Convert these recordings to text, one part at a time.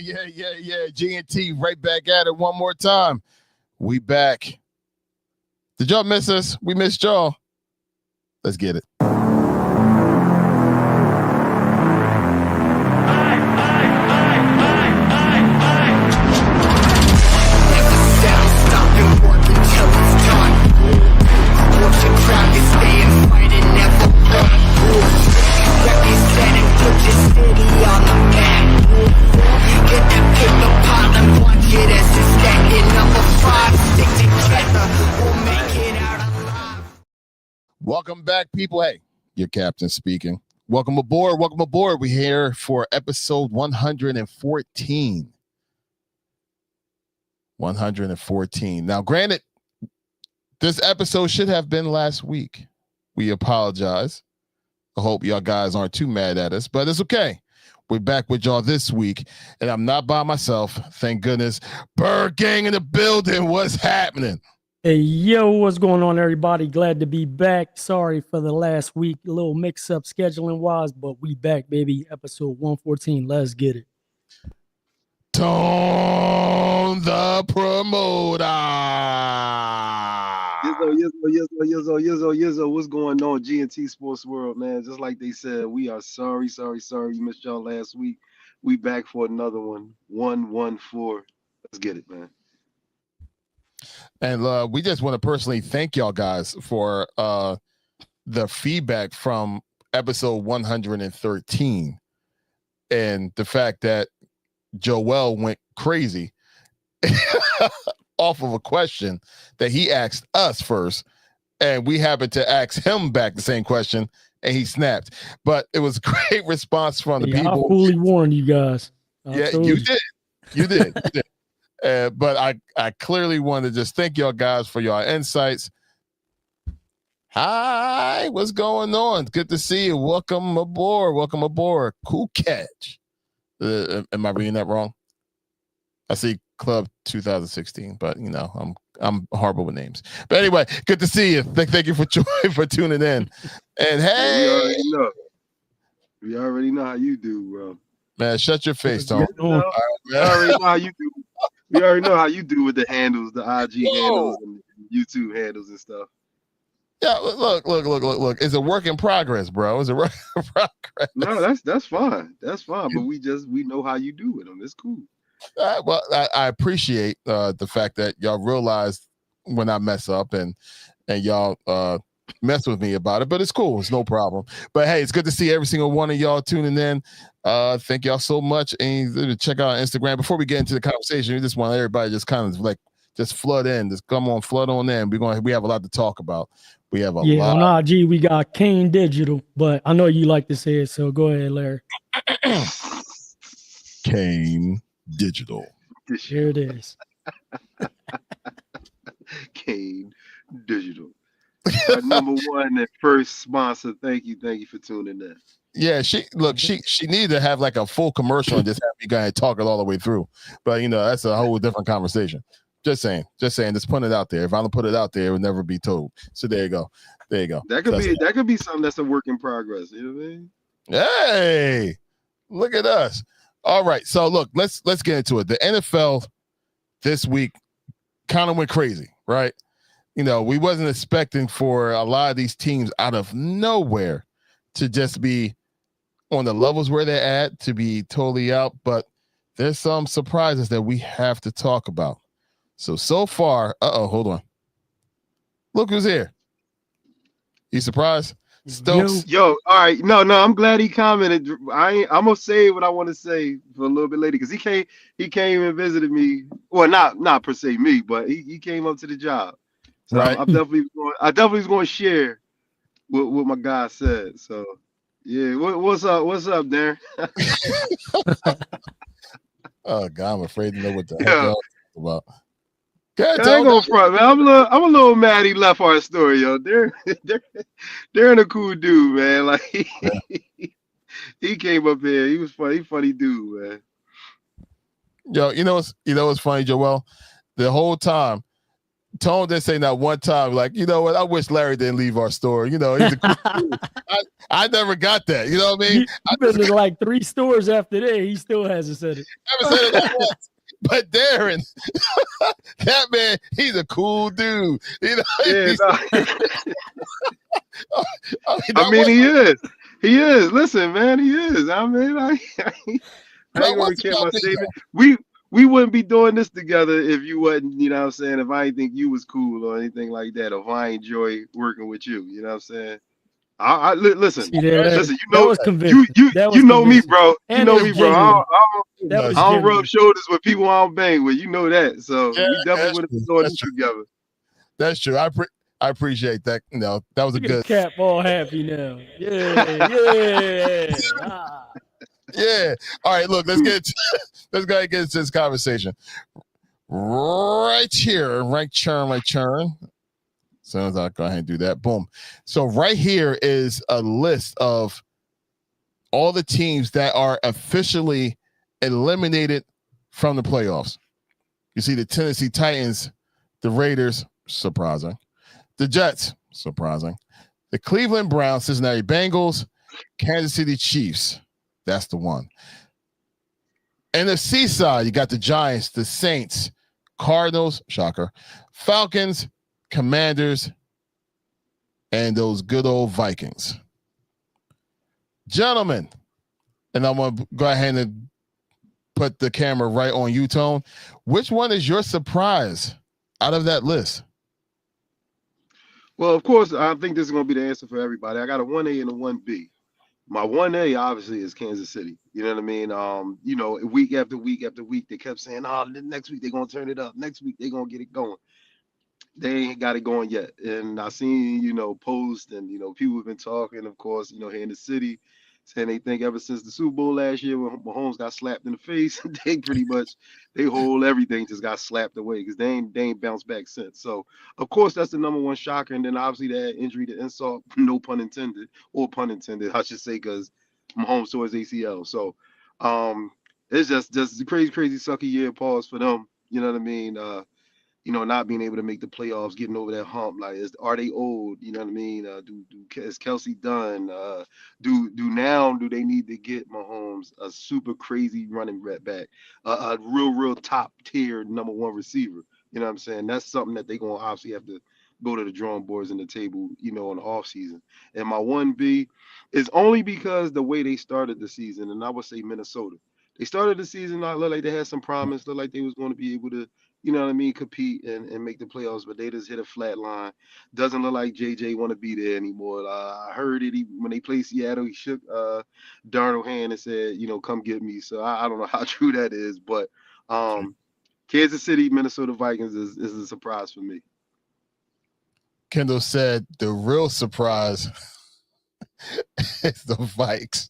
Yeah. G&T right back at it one more time. We back. Did y'all miss us? We missed y'all. Let's get it. Welcome back, people. Hey, your captain speaking. Welcome aboard. We're here for episode 114. 114. Now, granted, this episode should have been last week. We apologize. I hope y'all guys aren't too mad at us, but it's okay. We're back with y'all this week, and I'm not by myself. Thank goodness. Birdgang in the building. What's happening? Hey, yo, what's going on, everybody? Glad to be back. Sorry for the last week, a little mix-up scheduling-wise, but we back, baby. Episode 114. Let's get it. Tone the promoter. Yizzo. What's going on, G&T Sports World, man? Just like they said, we are sorry. We missed y'all last week. We back for another one. 114. Let's get it, man. And we just want to personally thank y'all guys for the feedback from episode 113 and the fact that Joel went crazy off of a question that he asked us first, and we happened to ask him back the same question, and he snapped. But it was a great response from the people. I fully warned you guys. You did. But I clearly want to just thank y'all guys for your insights. Hi, what's going on? Good to see you. Welcome aboard. Cool catch. Am I reading that wrong? I see Club 2016, but I'm horrible with names. But anyway, good to see you. Thank you for tuning in. And hey, we already know how you do, bro. Man, shut your face, Tone. We already know how you do. We already know how you do with the handles, the IG handles and YouTube handles and stuff. Yeah, look. It's a work in progress, bro. It's a work in progress. No, that's fine. That's fine. But we know how you do with them. It's cool. Well, I appreciate the fact that y'all realize when I mess up and y'all mess with me about it, but it's cool. It's no problem. But hey, it's good to see every single one of y'all tuning in. Thank y'all so much. And check out Instagram. Before we get into the conversation, we just want everybody just kind of just flood in. Just come on, flood on in. We have a lot to talk about. We have a lot. On IG, we got Kane Digital, but I know you like to say it, so go ahead, Larry. Kane Digital. Here it is. Kane Digital. Our number one and first sponsor. Thank you for tuning in. Yeah, she needed to have like a full commercial and just have you guys talk it all the way through. But that's a whole different conversation. Just saying, just putting it out there. If I don't put it out there, it would never be told. So there you go. That could be something that's a work in progress. You know what I mean? Hey, look at us. All right. So look, let's get into it. The NFL this week kind of went crazy, right? We wasn't expecting for a lot of these teams out of nowhere to just be on the levels where they're at, to be totally out. But there's some surprises that we have to talk about. So far, hold on. Look who's here. You surprised? Stokes. Yo, all right. No, I'm glad he commented. I'm gonna say what I want to say for a little bit later because he came and visited me. Well, not per se me, but he came up to the job. So right. I definitely was going to share what my guy said. So yeah, what's up? What's up, Darren? Oh God, I'm afraid to know what the heck y'all talking about. I ain't gonna front, man. I'm a little mad he left our story, yo. Darren a cool dude, man. Like he came up here. He was funny. Funny dude, man. Yo, you know what's funny, Joel? The whole time, Tone didn't say not one time, like, you know what? I wish Larry didn't leave our store. You know, he's a cool dude. I never got that. You know what I mean? He's been to like 3 stores after that. He still hasn't said it. Never said it once. But Darren, that man, he's a cool dude. You know, Yeah, I mean, he is. He is. Listen, man, he is. I mean, I ain't gonna care my statement. We wouldn't be doing this together if you wasn't, you know what I'm saying, if I didn't think you was cool or anything like that, or if I enjoy working with you, you know what I'm saying? Listen, See, listen, you know, you know me, bro. You know me, bro. I don't rub shoulders with people I don't bang with. You know that. So yeah, we definitely would have been doing this together. That's true. I appreciate that. You know, that was a good Cap all happy now. Yeah. Yeah. All right, look, let's go ahead and get into this conversation. Right here, right churn. So I'll go ahead and do that. Boom. So right here is a list of all the teams that are officially eliminated from the playoffs. You see the Tennessee Titans, the Raiders, surprising. The Jets, surprising. The Cleveland Browns, Cincinnati Bengals, Kansas City Chiefs. That's the one. NFC side, you got the Giants, the Saints, Cardinals, shocker, Falcons, Commanders, and those good old Vikings. Gentlemen, and I'm going to go ahead and put the camera right on you, Tone. Which one is your surprise out of that list? Well, of course, I think this is going to be the answer for everybody. I got a 1A and a 1B. My 1A obviously is Kansas City. You know what I mean? You know, week after week after week, they kept saying, "Oh, next week they're gonna turn it up. Next week they're gonna get it going." They ain't got it going yet. And I seen, you know, posts and, you know, people have been talking, of course, you know, here in the city, saying they think ever since the Super Bowl last year when Mahomes got slapped in the face, they pretty much they whole everything just got slapped away because they ain't bounced back since. So of course that's the number one shocker. And then obviously that injury to insult, no pun intended, or pun intended, I should say, because Mahomes tore his ACL. So it's just a crazy sucky year pause for them. You know what I mean? You know, not being able to make the playoffs, getting over that hump. Like, are they old? You know what I mean? Is Kelsey done? Do they need to get Mahomes a super crazy running back, a real top tier number one receiver? You know what I'm saying? That's something that they're gonna obviously have to go to the drawing boards and the table, you know, in the off season. And my 1B is only because the way they started the season, and I would say Minnesota. They started the season, I looked like they had some promise, looked like they was going to be able to, you know what I mean, compete and make the playoffs, but they just hit a flat line. Doesn't look like JJ want to be there anymore. I heard it when they played Seattle, he shook Darnold's hand and said, you know, come get me. So I don't know how true that is, but Kansas City, Minnesota Vikings is a surprise for me. Kendall said the real surprise is the Vikes.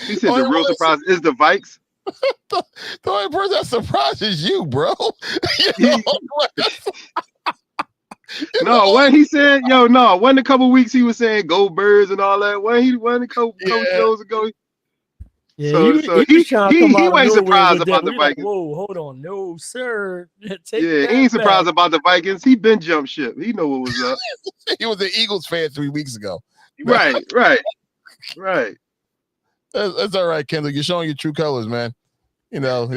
He said the real surprise is the Vikes. The only person that surprises you, bro. You know, no, when he said, when a couple weeks he was saying go Birds and all that. When a couple shows ago. Yeah, so he wasn't surprised about the Vikings. Like, whoa, hold on, no sir. He ain't surprised about the Vikings. He been jump ship. He know what was up. He was an Eagles fan 3 weeks ago. Right. That's all right, Kendall. You're showing your true colors, man. You know,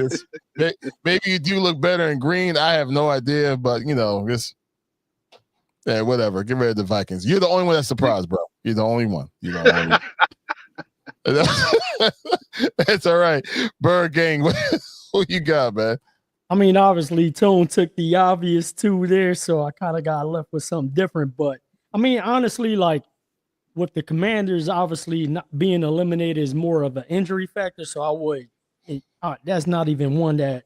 maybe you do look better in green. I have no idea, but you know, whatever. Get rid of the Vikings. You're the only one that's surprised, bro. You're the only one. That's all right. Birdgang, who you got, man? I mean, obviously, Tone took the obvious two there, so I kind of got left with something different. But I mean, honestly, like with the Commanders, obviously not being eliminated is more of an injury factor. So I would, that's not even one that,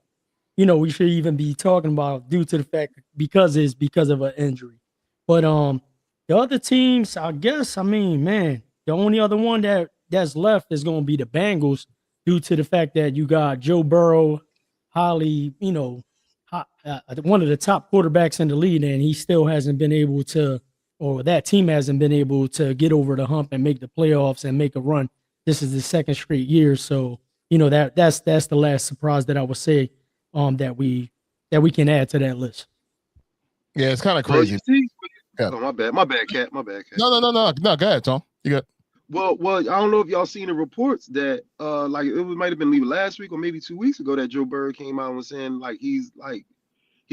you know, we should even be talking about due to the fact because of an injury. But the other teams, I guess, I mean, man, the only other one that's left is going to be the Bengals due to the fact that you got Joe Burrow, highly, you know, one of the top quarterbacks in the league, and he still hasn't been able to, or that team hasn't been able to get over the hump and make the playoffs and make a run. This is the second straight year, so you know that's the last surprise that I would say that we can add to that list. Yeah, it's kind of Well, you crazy. see, Yeah. oh my bad, Cat. No. Go ahead, Tom. You got. Well, I don't know if y'all seen the reports that like it might have been either last week or maybe 2 weeks ago that Joe Burrow came out and was saying like he's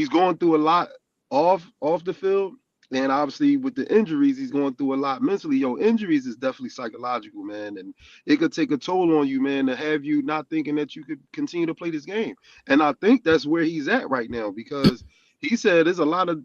going through a lot off the field, and obviously with the injuries, he's going through a lot mentally. Yo, injuries is definitely psychological, man, and it could take a toll on you, man, to have you not thinking that you could continue to play this game. And I think that's where he's at right now because he said there's a lot of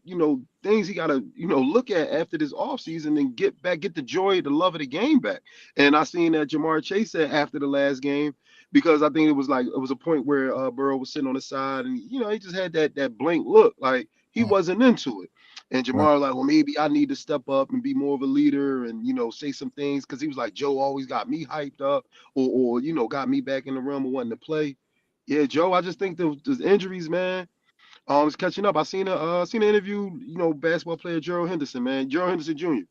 things he got to look at after this offseason and get the joy, the love of the game back. And I seen that Jamar Chase said after the last game because I think it was a point where Burrow was sitting on the side and he just had that blank look like he wasn't into it. And Right. Jamar was like, well, maybe I need to step up and be more of a leader and say some things because he was like, Joe always got me hyped up or got me back in the realm of wanting to play. Yeah, Joe, I just think those injuries, man. It's catching up. I seen an interview, basketball player Gerald Henderson, man, Gerald Henderson Jr.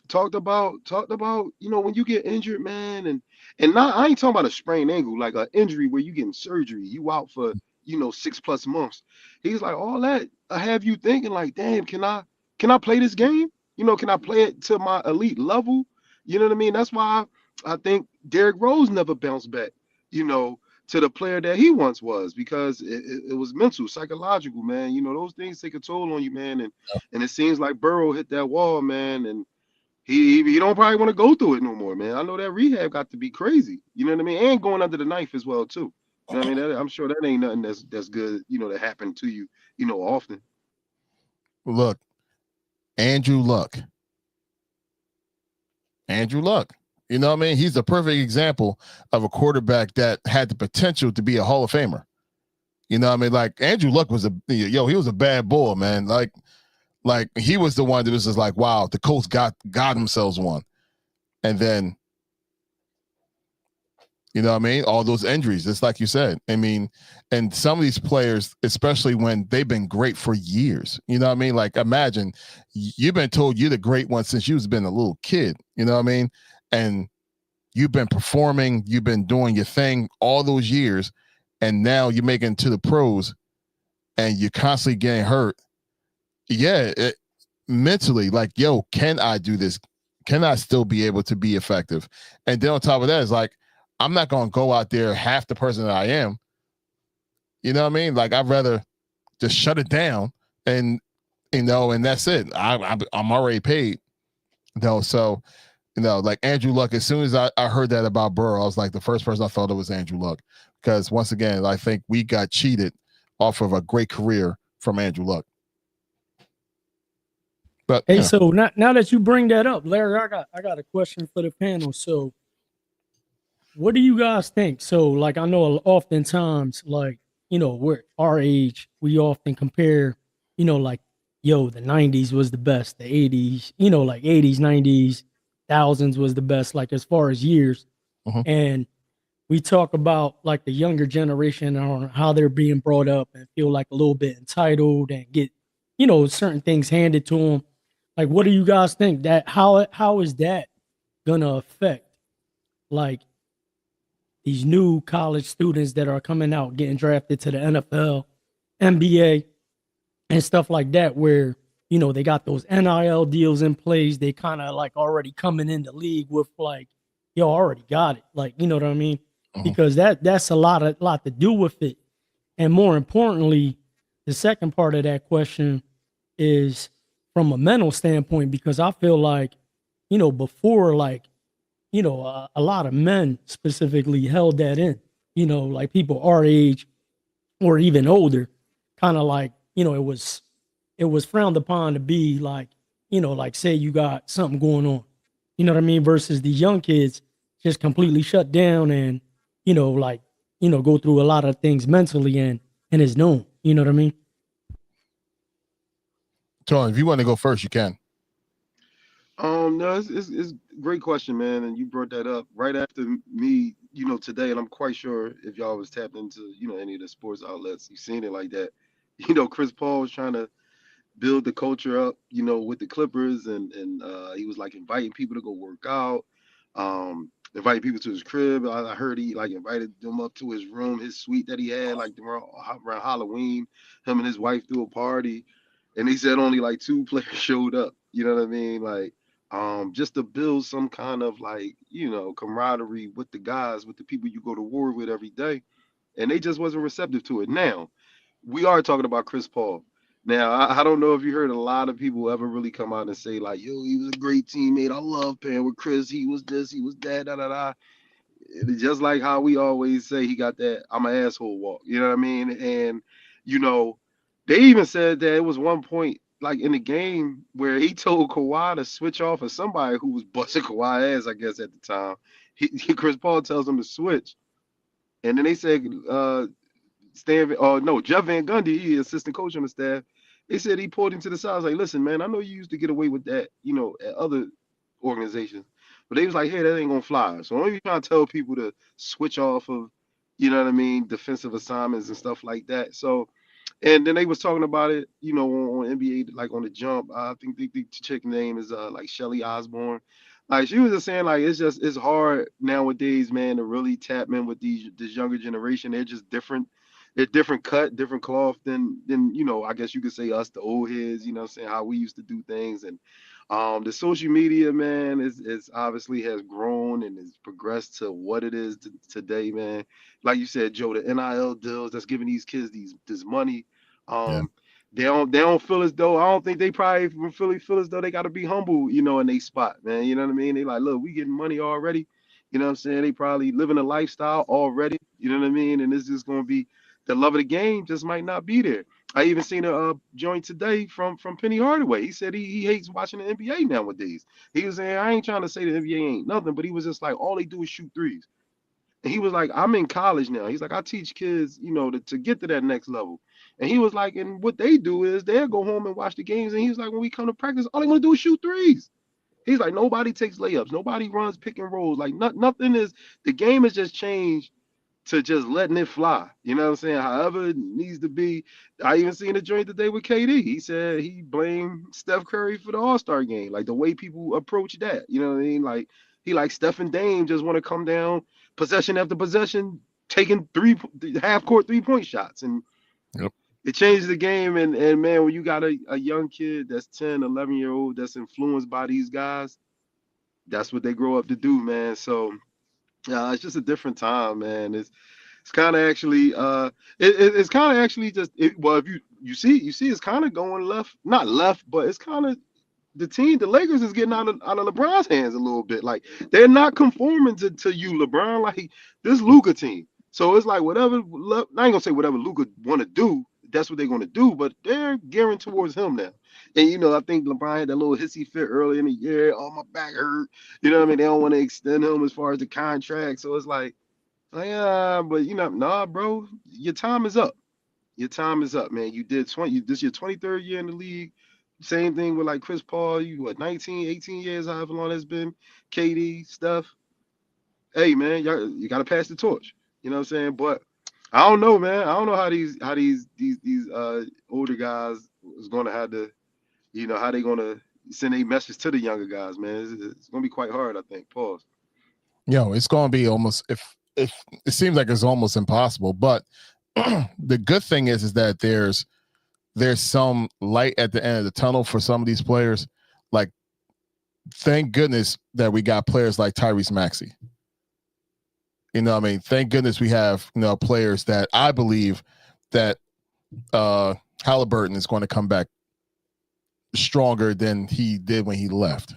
Talked about when you get injured, man, and not I ain't talking about a sprained ankle, like an injury where you getting surgery, you out for 6+ months. He's like all that I have you thinking like, damn, can I play this game? Can I play it to my elite level? You know what I mean? That's why I think Derrick Rose never bounced back. You know, to the player that he once was because it was mental, psychological, man. Those things take a toll on you, man. And it seems like Burrow hit that wall, man, and he don't probably want to go through it no more, man. I know that rehab got to be crazy. You know what I mean? And going under the knife as well too. You know what I mean? I'm sure that ain't nothing that's good, that happened to you, often. Look, Andrew Luck. Andrew Luck. You know what I mean? He's the perfect example of a quarterback that had the potential to be a Hall of Famer. You know what I mean? Like Andrew Luck was he was a bad boy, man. Like he was the one that was just like, wow, the Colts got themselves one. And then, you know what I mean? All those injuries, just like you said. I mean, and some of these players, especially when they've been great for years, you know what I mean? Like imagine you've been told you're the great one since you've been a little kid, you know what I mean? And you've been performing, you've been doing your thing all those years, and now you're making it to the pros and you're constantly getting hurt. Yeah, mentally, like, yo, can I do this? Can I still be able to be effective? And then on top of that, it's like, I'm not going to go out there half the person that I am. You know what I mean? Like, I'd rather just shut it down and, and that's it. I'm already paid. So, like Andrew Luck, as soon as I heard that about Burrow, I was like, the first person I thought of was Andrew Luck. Because once again, I think we got cheated off of a great career from Andrew Luck. But hey, so now that you bring that up, Larry, I got a question for the panel. So, what do you guys think? So, like, I know oftentimes, like, we're our age, we often compare, like, yo, the '90s was the best, the '80s, like '80s, '90s, thousands was the best, like as far as years, and we talk about like the younger generation on how they're being brought up and feel like a little bit entitled and get, certain things handed to them. Like, what do you guys think that how is that gonna affect like these new college students that are coming out getting drafted to the NFL, NBA, and stuff like that, where they got those NIL deals in place. They kind of like already coming in the league with like, yo, already got it. Like, you know what I mean? Because that's a lot to do with it. And more importantly, the second part of that question is from a mental standpoint, because I feel like, before like, a lot of men specifically held that in, like people our age or even older, kind of like, it was frowned upon to be like, like say you got something going on, you know what I mean? Versus the young kids just completely shut down and, like, go through a lot of things mentally and is known, you know what I mean? Tony, if you want to go first, you can. No, it's a great question, man, and you brought that up right after me, today, and I'm quite sure if y'all was tapped into, any of the sports outlets, you've seen it like that. Chris Paul was trying to build the culture up, with the Clippers, and he was like inviting people to go work out, inviting people to his crib. I heard he like invited them up to his room, his suite that he had, like around Halloween. Him and his wife threw a party. and he said only like 2 players showed up. You know what I mean? Like, just to build some kind of like, camaraderie with the guys, with the people you go to war with every day, and they just wasn't receptive to it. Now, we are talking about Chris Paul. Now, I don't know if you heard a lot of people ever really come out and say like, "Yo, he was a great teammate. I love playing with Chris. He was this, he was that, da da da." It's just like how we always say he got that "I'm an asshole" walk. You know what I mean? And you know, they even said that it was one point like in the game where he told Kawhi to switch off of somebody who was busting Kawhi ass, I guess at the time. Chris Paul tells him to switch, and then they said, Jeff Van Gundy, he assistant coach on the staff. They said he pulled him to the side. I was like, listen, man, I know you used to get away with that, at other organizations. But they was like, hey, that ain't gonna fly. So I'm only trying to tell people to switch off of, defensive assignments and stuff like that. So, and then they was talking about it, on NBA, like on the jump. I think the chick name is like Shelly Osborne. Like she was just saying, like it's hard nowadays, man, to really tap in with this younger generation. They're just different. They're different cut, different cloth than I guess you could say us, the old heads. You know, what I'm saying how we used to do things, and the social media, man, is obviously has grown and has progressed to what it is today, man. Like you said, Joe, the NIL deals that's giving these kids this money. Yeah. They don't feel as though, I don't think they probably really feel as though they got to be humble, in they spot, man. You know what I mean? They like, look, we getting money already. You know what I'm saying? They probably living a lifestyle already. You know what I mean? And it's just gonna be the love of the game just might not be there. I even seen a joint today from Penny Hardaway. He said he hates watching the NBA nowadays. He was saying, I ain't trying to say the NBA ain't nothing, but he was just like, all they do is shoot threes. And he was like, I'm in college now. He's like, I teach kids, to get to that next level. And he was like, and what they do is they'll go home and watch the games. And he was like, when we come to practice, all they want to do is shoot threes. He's like, nobody takes layups. Nobody runs pick and rolls. Like, nothing is, the game has just changed to just letting it fly. You know what I'm saying? However it needs to be. I even seen a joint today with KD. He said he blamed Steph Curry for the All-Star game. Like the way people approach that. You know what I mean? Like he like Steph and Dame just want to come down possession after possession, taking half-court 3-point shots. And Yep. it changes the game. And man, when you got a young kid that's 10, 11-year-old that's influenced by these guys, that's what they grow up to do, man. So it's just a different time, man. It's kind of actually it's kind of actually just well, if you see it's kind of going left, not left, but it's kind of the Lakers is getting out of LeBron's hands a little bit. Like they're not conforming to you, LeBron. Like this Luka team. So it's like whatever. I ain't gonna say whatever Luka want to do. That's what they're gonna do. But they're gearing towards him now. And I think LeBron had that little hissy fit early in the year. Oh, my back hurt. You know what I mean? They don't want to extend him as far as the contract. So it's like, yeah, but nah, bro. Your time is up. Your time is up, man. You did 20. This is your 23rd year in the league. Same thing with like Chris Paul. You what 19, 18 years, however long it's been. KD, Steph. Hey, man, you got to pass the torch. You know what I'm saying? But I don't know, man. I don't know how these older guys is going to have to, how they going to send a message to the younger guys, man. It's going to be quite hard, I think. Pause. It's going to be almost if it seems like it's almost impossible. But the good thing is that there's some light at the end of the tunnel for some of these players. Like, thank goodness that we got players like Tyrese Maxey. You know what I mean? Thank goodness we have, players that I believe that Halliburton is going to come back stronger than he did when he left.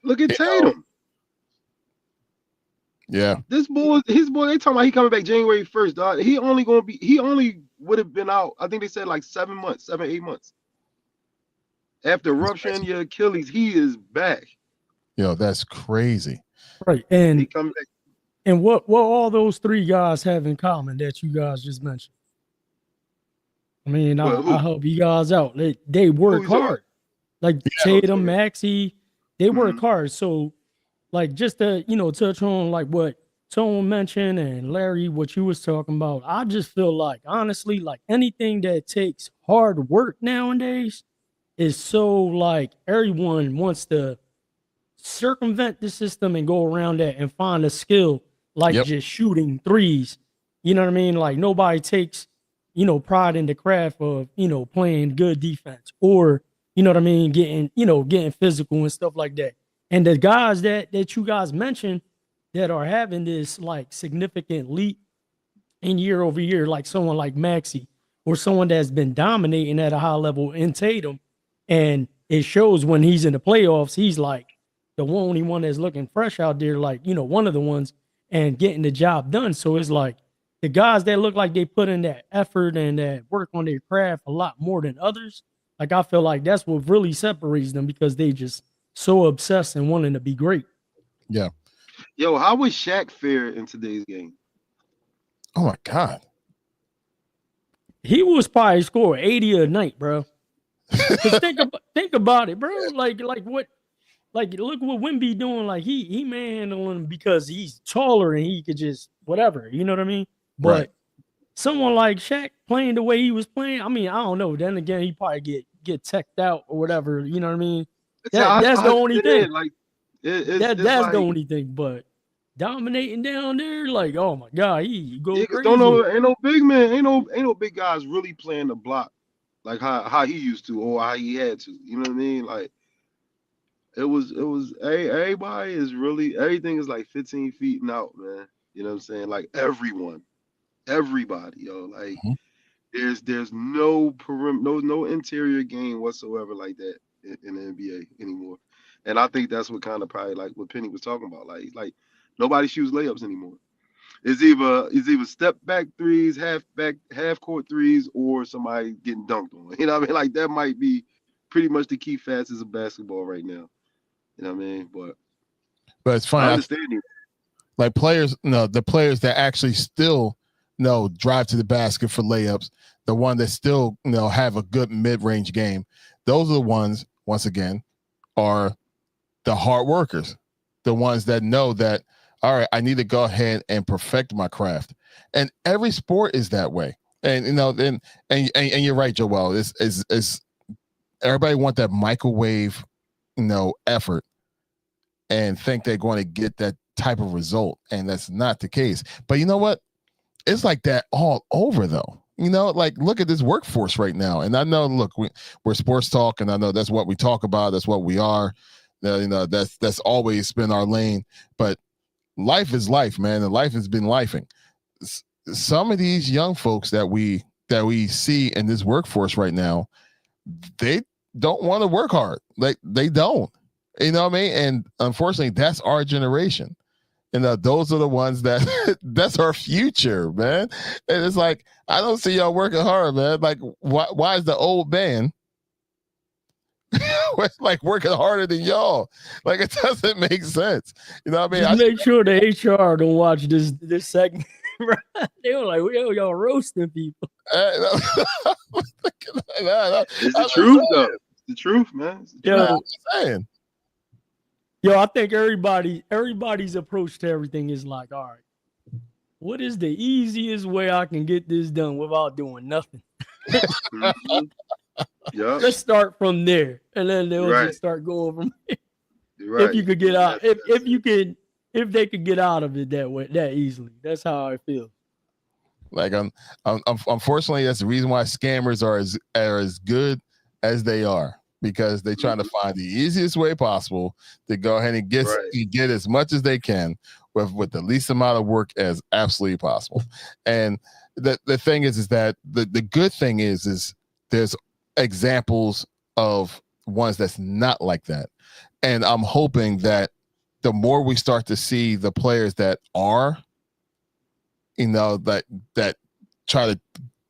Look at Tatum. Yeah. His boy, they talking about he coming back January 1st, dog. He only would have been out, I think they said like 7 months, 7, 8 months. After rupturing your Achilles, he is back. That's crazy. Right. He And come back. and what all those three guys have in common that you guys just mentioned? I mean, I help you guys out. They work hard. Like Tatum, Maxey, they work hard. So like just to, touch on like what Tone mentioned and Larry, what you was talking about, I just feel like, honestly, like anything that takes hard work nowadays is so like everyone wants to circumvent the system and go around that and find a skill like just shooting threes. You know what I mean? Like nobody takes pride in the craft of, playing good defense or, you know what I mean, getting physical and stuff like that. And the guys that you guys mentioned that are having this like significant leap in year over year, like someone like Maxey or someone that's been dominating at a high level in Tatum. And it shows when he's in the playoffs, he's like the only one that's looking fresh out there, like, one of the ones and getting the job done. So it's like the guys that look like they put in that effort and that work on their craft a lot more than others. Like, I feel like that's what really separates them because they just so obsessed and wanting to be great. Yeah. Yo, how would Shaq fare in today's game? Oh my God. He was probably score 80 a night, bro. Cause think about it, bro. Like what, like look what Wemby doing. Like he manhandling because he's taller and he could just whatever. You know what I mean? But Right. someone like Shaq playing the way he was playing, I mean, I don't know. Then again, he probably get teched out or whatever. You know what I mean? That's the only thing. Like That's like, the only thing. But dominating down there, like, oh my God, he go yeah, 'cause crazy. don't know, ain't no big man, ain't no big guys really playing the block like how he used to or how he had to. You know what I mean? Like it was everybody is really everything is like 15 feet and out, man. You know what I'm saying? Like everybody, yo. Like Mhm. there's no perimeter, no interior game whatsoever like that in the NBA anymore. And I think that's what kind of probably like what Penny was talking about. Like nobody shoots layups anymore. It's either step back threes, half court threes, or somebody getting dunked on. You know what I mean? Like that might be pretty much the key facets of basketball right now. You know what I mean? But it's I funny. understand you. Like players, the players that actually still drive to the basket for layups, the one that still have a good mid-range game, those are the ones, once again, are the hard workers, the ones that know that, all right, I need to go ahead and perfect my craft. And every sport is that way. And and you're right, Joel. Is everybody want that microwave, effort and think they're going to get that type of result, and that's not the case. But you know what? It's like that all over, though. Like look at this workforce right now. And I know, look, we're Sports Talk, and I know that's what we talk about. That's what we are. That's always been our lane. But life is life, man, and life has been lifing. Some of these young folks that we see in this workforce right now, they don't want to work hard. Like they don't. You know what I mean? And unfortunately, that's our generation. And those are the ones that that's our future, man. And it's like, I don't see y'all working hard, man. Like, why is the old man like working harder than y'all? Like, it doesn't make sense. You know what I mean? Just make sure the HR don't watch this segment. They were like, y'all roasting people. It's the truth, though. It's the truth, man. Yo, I'm saying. Yo, I think everybody's approach to everything is like, all right, what is the easiest way I can get this done without doing nothing? Mm-hmm. Yeah. Let's start from there, and then they'll just start going from there. Right. If you could get out, if they could get out of it that easily, that's how I feel. Like, unfortunately, that's the reason why scammers are as good as they are. Because they're trying to find the easiest way possible to go ahead and get as much as they can with the least amount of work as absolutely possible. And the thing is that the good thing is there's examples of ones that's not like that. And I'm hoping that the more we start to see the players that are, that try to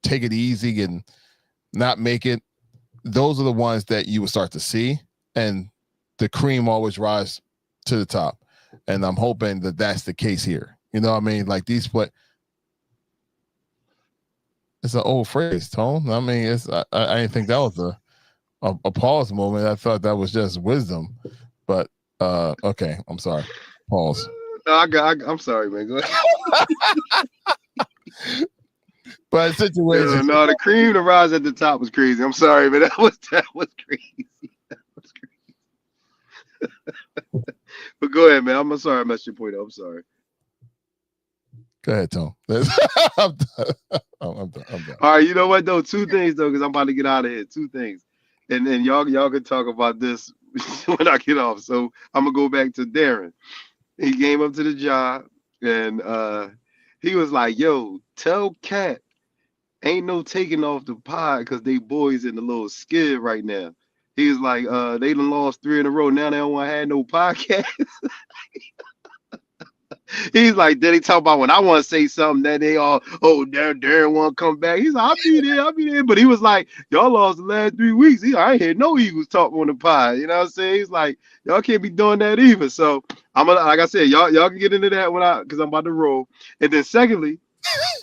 take it easy and not make it, those are the ones that you will start to see, and the cream always rise to the top. And I'm hoping that that's the case here. You know what I mean? Like these it's an old phrase, Tone. I mean, I didn't think that was a pause moment. I thought that was just wisdom. But okay, I'm sorry. Pause. No, I'm sorry, man. Go ahead. But situation. No, the cream to rise at the top was crazy. I'm sorry, but that was crazy. That was crazy. But go ahead, man. I'm sorry I messed your point up. I'm sorry. Go ahead, Tom. I'm done. I'm done. All right, you know what though? Two things though, because I'm about to get out of here. Two things, and then y'all can talk about this when I get off. So I'm gonna go back to Darren. He came up to the job and he was like, "Yo, tell Cat ain't no taking off the pod because they boys in the little skid right now." He was like, "They done lost 3 in a row. Now they don't want to have no podcast." He's like, then he talk about when I want to say something that they all, oh, Darren want to come back. He's like, I'll be there. But he was like, y'all lost the last 3 weeks. I ain't heard no Eagles talk on the pod. You know what I'm saying? He's like, y'all can't be doing that either. So I'm gonna, like I said, y'all can get into that because I'm about to roll. And then secondly,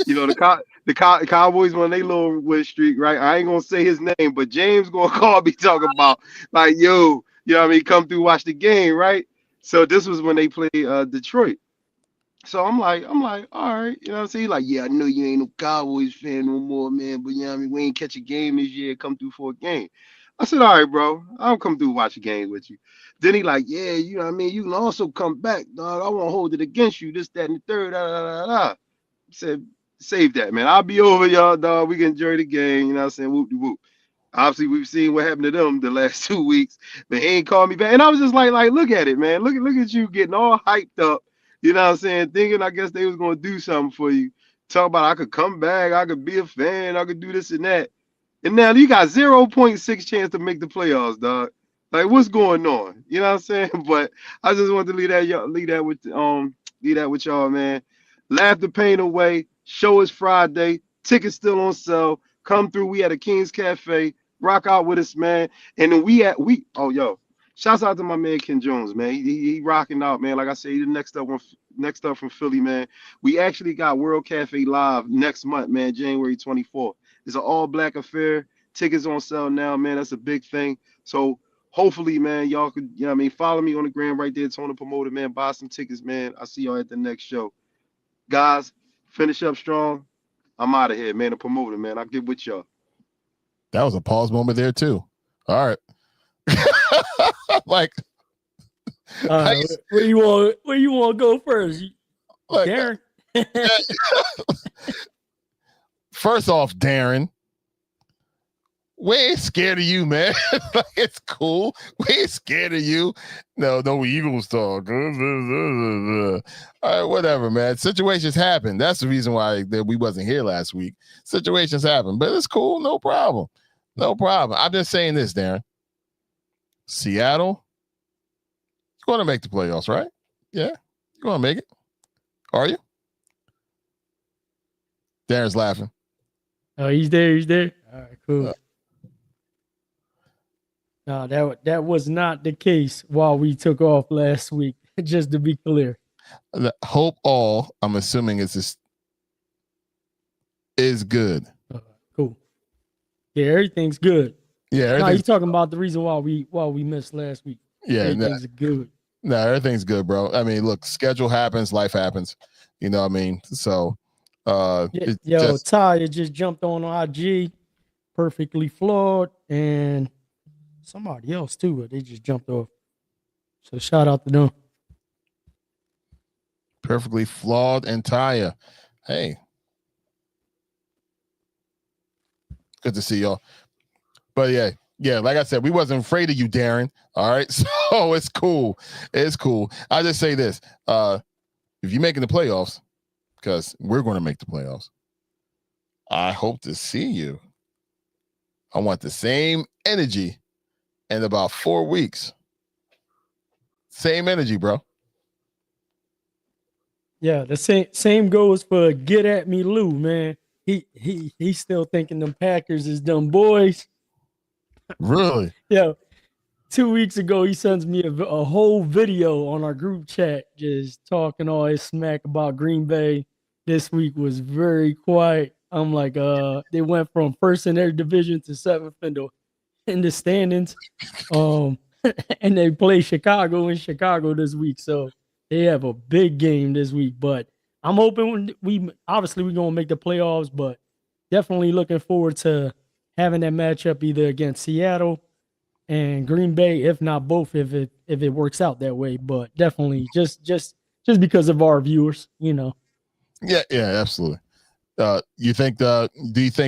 you know, the Cowboys on their little win streak, right? I ain't gonna say his name, but James gonna call me talking about like, yo, you know what I mean? Come through, watch the game, right? So this was when they played Detroit. So I'm like, all right, you know what I'm saying? Like, yeah, I know you ain't no Cowboys fan no more, man, but you know what I mean? We ain't catch a game this year, come through for a game. I said, all right, bro, I'll come through watch a game with you. Then he like, yeah, you know what I mean? You can also come back, dog. I won't hold it against you, this, that, and the third, da, da, da, da. I said, save that, man. I'll be over, y'all, dog. We can enjoy the game, you know what I'm saying? Whoop de whoop. Obviously, we've seen what happened to them the last 2 weeks, but he ain't called me back. And I was just like, look at it, man. Look at you getting all hyped up. You know what I'm saying? Thinking I guess they was gonna do something for you. Talk about I could come back, I could be a fan, I could do this and that. And now you got 0.6 chance to make the playoffs, dog. Like what's going on? You know what I'm saying? But I just wanted to leave that with y'all, man. Laugh the pain away. Show us Friday. Tickets still on sale. Come through. We at a King's Cafe. Rock out with us, man. And then shouts out to my man Ken Jones, man. He rocking out, man. Like I said, he's the next up from Philly, man. We actually got World Cafe Live next month, man, January 24th. It's an all-black affair. Tickets on sale now, man. That's a big thing. So hopefully, man, y'all could, you know what I mean, follow me on the gram right there, Tony Promoter, man. Buy some tickets, man. I'll see y'all at the next show. Guys, finish up strong. I'm out of here, man. The promoter, man. I'll get with y'all. That was a pause moment there, too. All right. Like, where you want to go first? Like, Darren? First off, Darren, we ain't scared of you, man. Like, it's cool. We ain't scared of you. No Eagles talk. All right, whatever, man. Situations happen. That's the reason why we wasn't here last week. Situations happen, but it's cool. No problem. I'm just saying this, Darren. Seattle, you're going to make the playoffs, right? Yeah, you're going to make it. Are you? Darren's laughing. Oh, he's there. All right, cool. No, that was not the case while we took off last week, just to be clear. Hope all, I'm assuming is good. Cool. Yeah, everything's good. Yeah, he's talking about the reason why we missed last week. Yeah, everything's good. No, everything's good, bro. I mean, look, schedule happens, life happens. You know what I mean? So, Ty just jumped on IG, perfectly flawed, and somebody else too, but they just jumped off. So shout out to them. Perfectly flawed and Taya. Hey, good to see y'all. But yeah, like I said, we wasn't afraid of you, Darren. All right, so it's cool. I just say this: if you're making the playoffs, because we're going to make the playoffs, I hope to see you. I want the same energy in about 4 weeks. Same energy, bro. Yeah, the same goes for Get At Me Lou, man. He's still thinking them Packers is dumb boys. Really? Yeah. 2 weeks ago, he sends me a whole video on our group chat just talking all his smack about Green Bay. This week was very quiet. I'm like, they went from first in their division to seventh in the standings. And they play Chicago in Chicago this week. So they have a big game this week. But I'm hoping we're gonna make the playoffs, but definitely looking forward to having that matchup either against Seattle and Green Bay, if not both, if it works out that way. But definitely just because of our viewers, you know. Yeah, absolutely. Do you think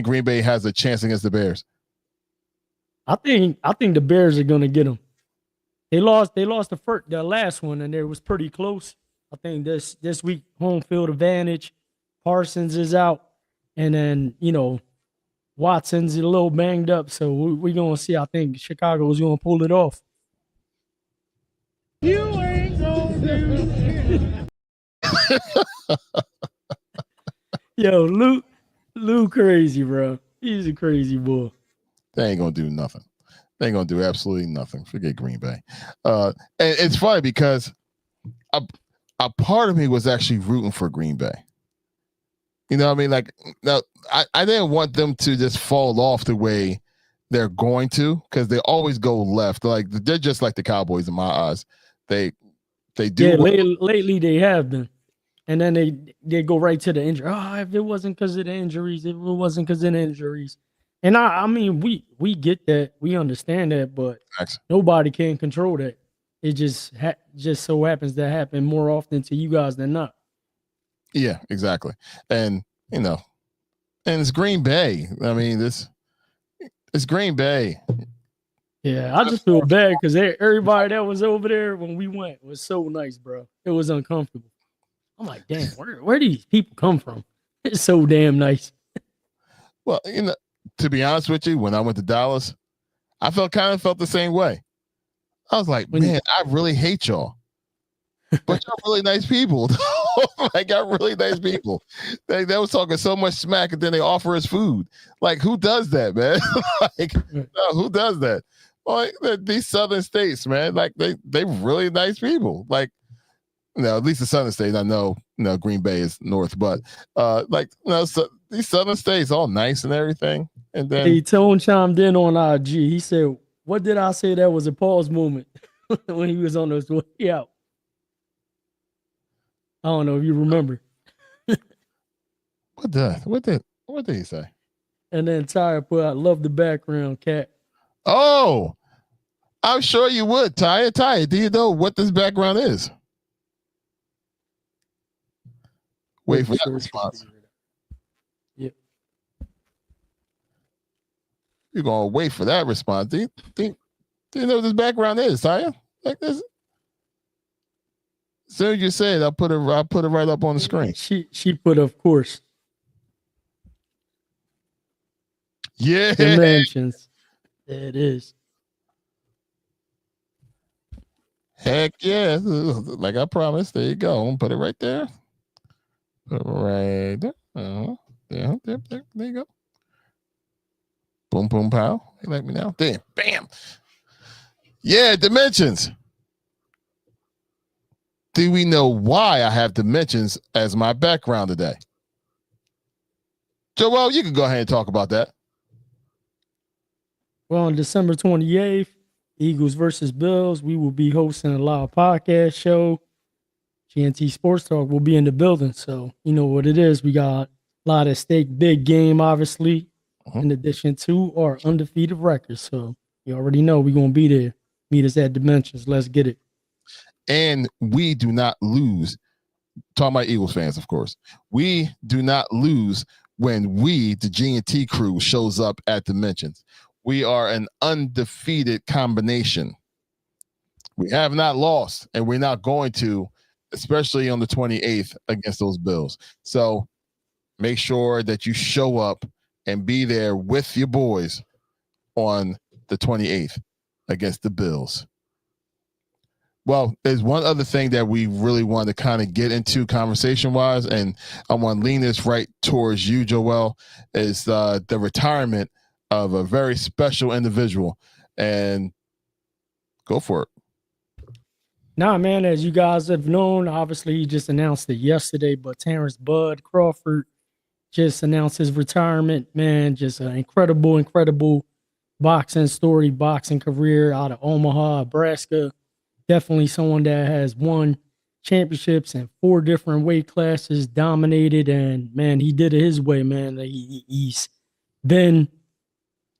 Green Bay has a chance against the Bears? I think the Bears are gonna get them. They lost the last one, and it was pretty close. I think this week home field advantage. Parsons is out, and then Watson's a little banged up, so we're gonna see. I think Chicago is gonna pull it off. You ain't gonna do. Yo, Lou crazy, bro. He's a crazy boy. They ain't gonna do nothing. They ain't gonna do absolutely nothing. Forget Green Bay. And it's funny because a part of me was actually rooting for Green Bay. You know what I mean? Like, now, I didn't want them to just fall off the way they're going to, because they always go left. They're just like the Cowboys in my eyes. They do. Yeah, lately they have been. And then they go right to the injury. Oh, if it wasn't because of the injuries, And I mean, we get that, we understand that, but nobody can control that. It just so happens to happen more often to you guys than not. Yeah, exactly. And and it's Green Bay. I mean, it's Green Bay. Yeah, I just feel bad because everybody that was over there when we went was so nice, bro. It was uncomfortable. I'm like, damn, where do these people come from? It's so damn nice. Well, to be honest with you, when I went to Dallas, I felt the same way. I was like, man, I really hate y'all, but y'all really nice people. I got really nice people. They was talking so much smack, and then they offer us food. Like, who does that, man? No, who does that? Like, these southern states, man. Like, they really nice people. Like, at least the southern states. I know, Green Bay is north, but so these southern states all nice and everything. And then Hey, Tone chimed in on IG. He said, "What did I say that was a pause moment when he was on his way out?" I don't know if you remember. What did he say? And then Tyre put, "I love the background, Cat." Oh, I'm sure you would, Tyre. Tyre, do you know what this background is? Wait for that response. Yep. You're gonna wait for that response. Do you know what this background is, Tyre? Like this. As soon as you say it, I'll put it right up on the screen. She put, of course. Yeah. Dimensions. There it is. Heck yeah. Like I promised. There you go. I'm gonna put it right there. Put it right there. There you go. Boom, boom, pow. You like me now? Damn. Bam. Yeah, dimensions. Do we know why I have dimensions as my background today? Joel, you can go ahead and talk about that. Well, on December 28th, Eagles versus Bills, we will be hosting a live podcast show. GNT Sportstalk will be in the building. So, you know what it is. We got a lot at stake. Big game, obviously, in addition to our undefeated record. So, you already know we're going to be there. Meet us at Dimensions. Let's get it. And we do not lose. Talking about Eagles fans, of course. We do not lose when we, the GNT crew, shows up at Dimensions. We are an undefeated combination. We have not lost, and we're not going to, especially on the 28th against those Bills. So make sure that you show up and be there with your boys on the 28th against the Bills. Well, there's one other thing that we really want to kind of get into conversation-wise, and I want to lean this right towards you, Joel, is the retirement of a very special individual. And go for it. Nah, man, as you guys have known, obviously he just announced it yesterday, but Terrence Bud Crawford just announced his retirement. Man, just an incredible boxing story, boxing career out of Omaha, Nebraska. Definitely someone that has won championships in 4 different weight classes, dominated, and man, he did it his way, man. He's been,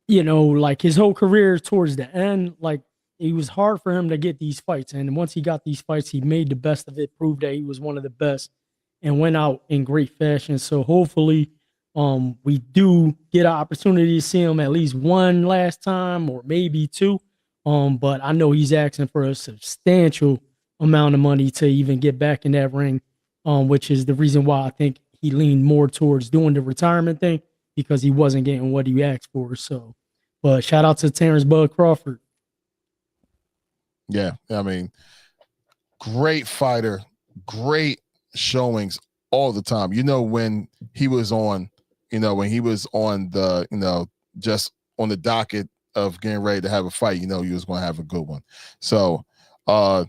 like his whole career towards the end, like it was hard for him to get these fights. And once he got these fights, he made the best of it, proved that he was one of the best. and went out in great fashion. So hopefully, we do get an opportunity to see him at least one last time or maybe two. But I know he's asking for a substantial amount of money to even get back in that ring, which is the reason why I think he leaned more towards doing the retirement thing because he wasn't getting what he asked for. So, but shout out to Terrence Bud Crawford. Yeah, I mean, great fighter, great showings all the time. When he was on, when he was on the, just on the docket of getting ready to have a fight, he was going to have a good one. So, I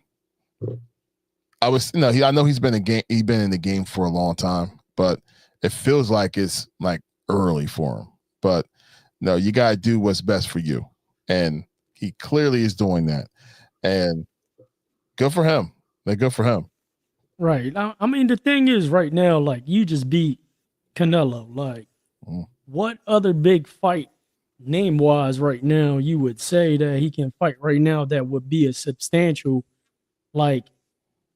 know he's been in the game for a long time, but it feels like it's like early for him. But no, you got to do what's best for you. And he clearly is doing that. And good for him. Good for him. Right. I mean, the thing is right now, like you just beat Canelo. Like, what other big fight name wise right now you would say that he can fight right now that would be a substantial, like,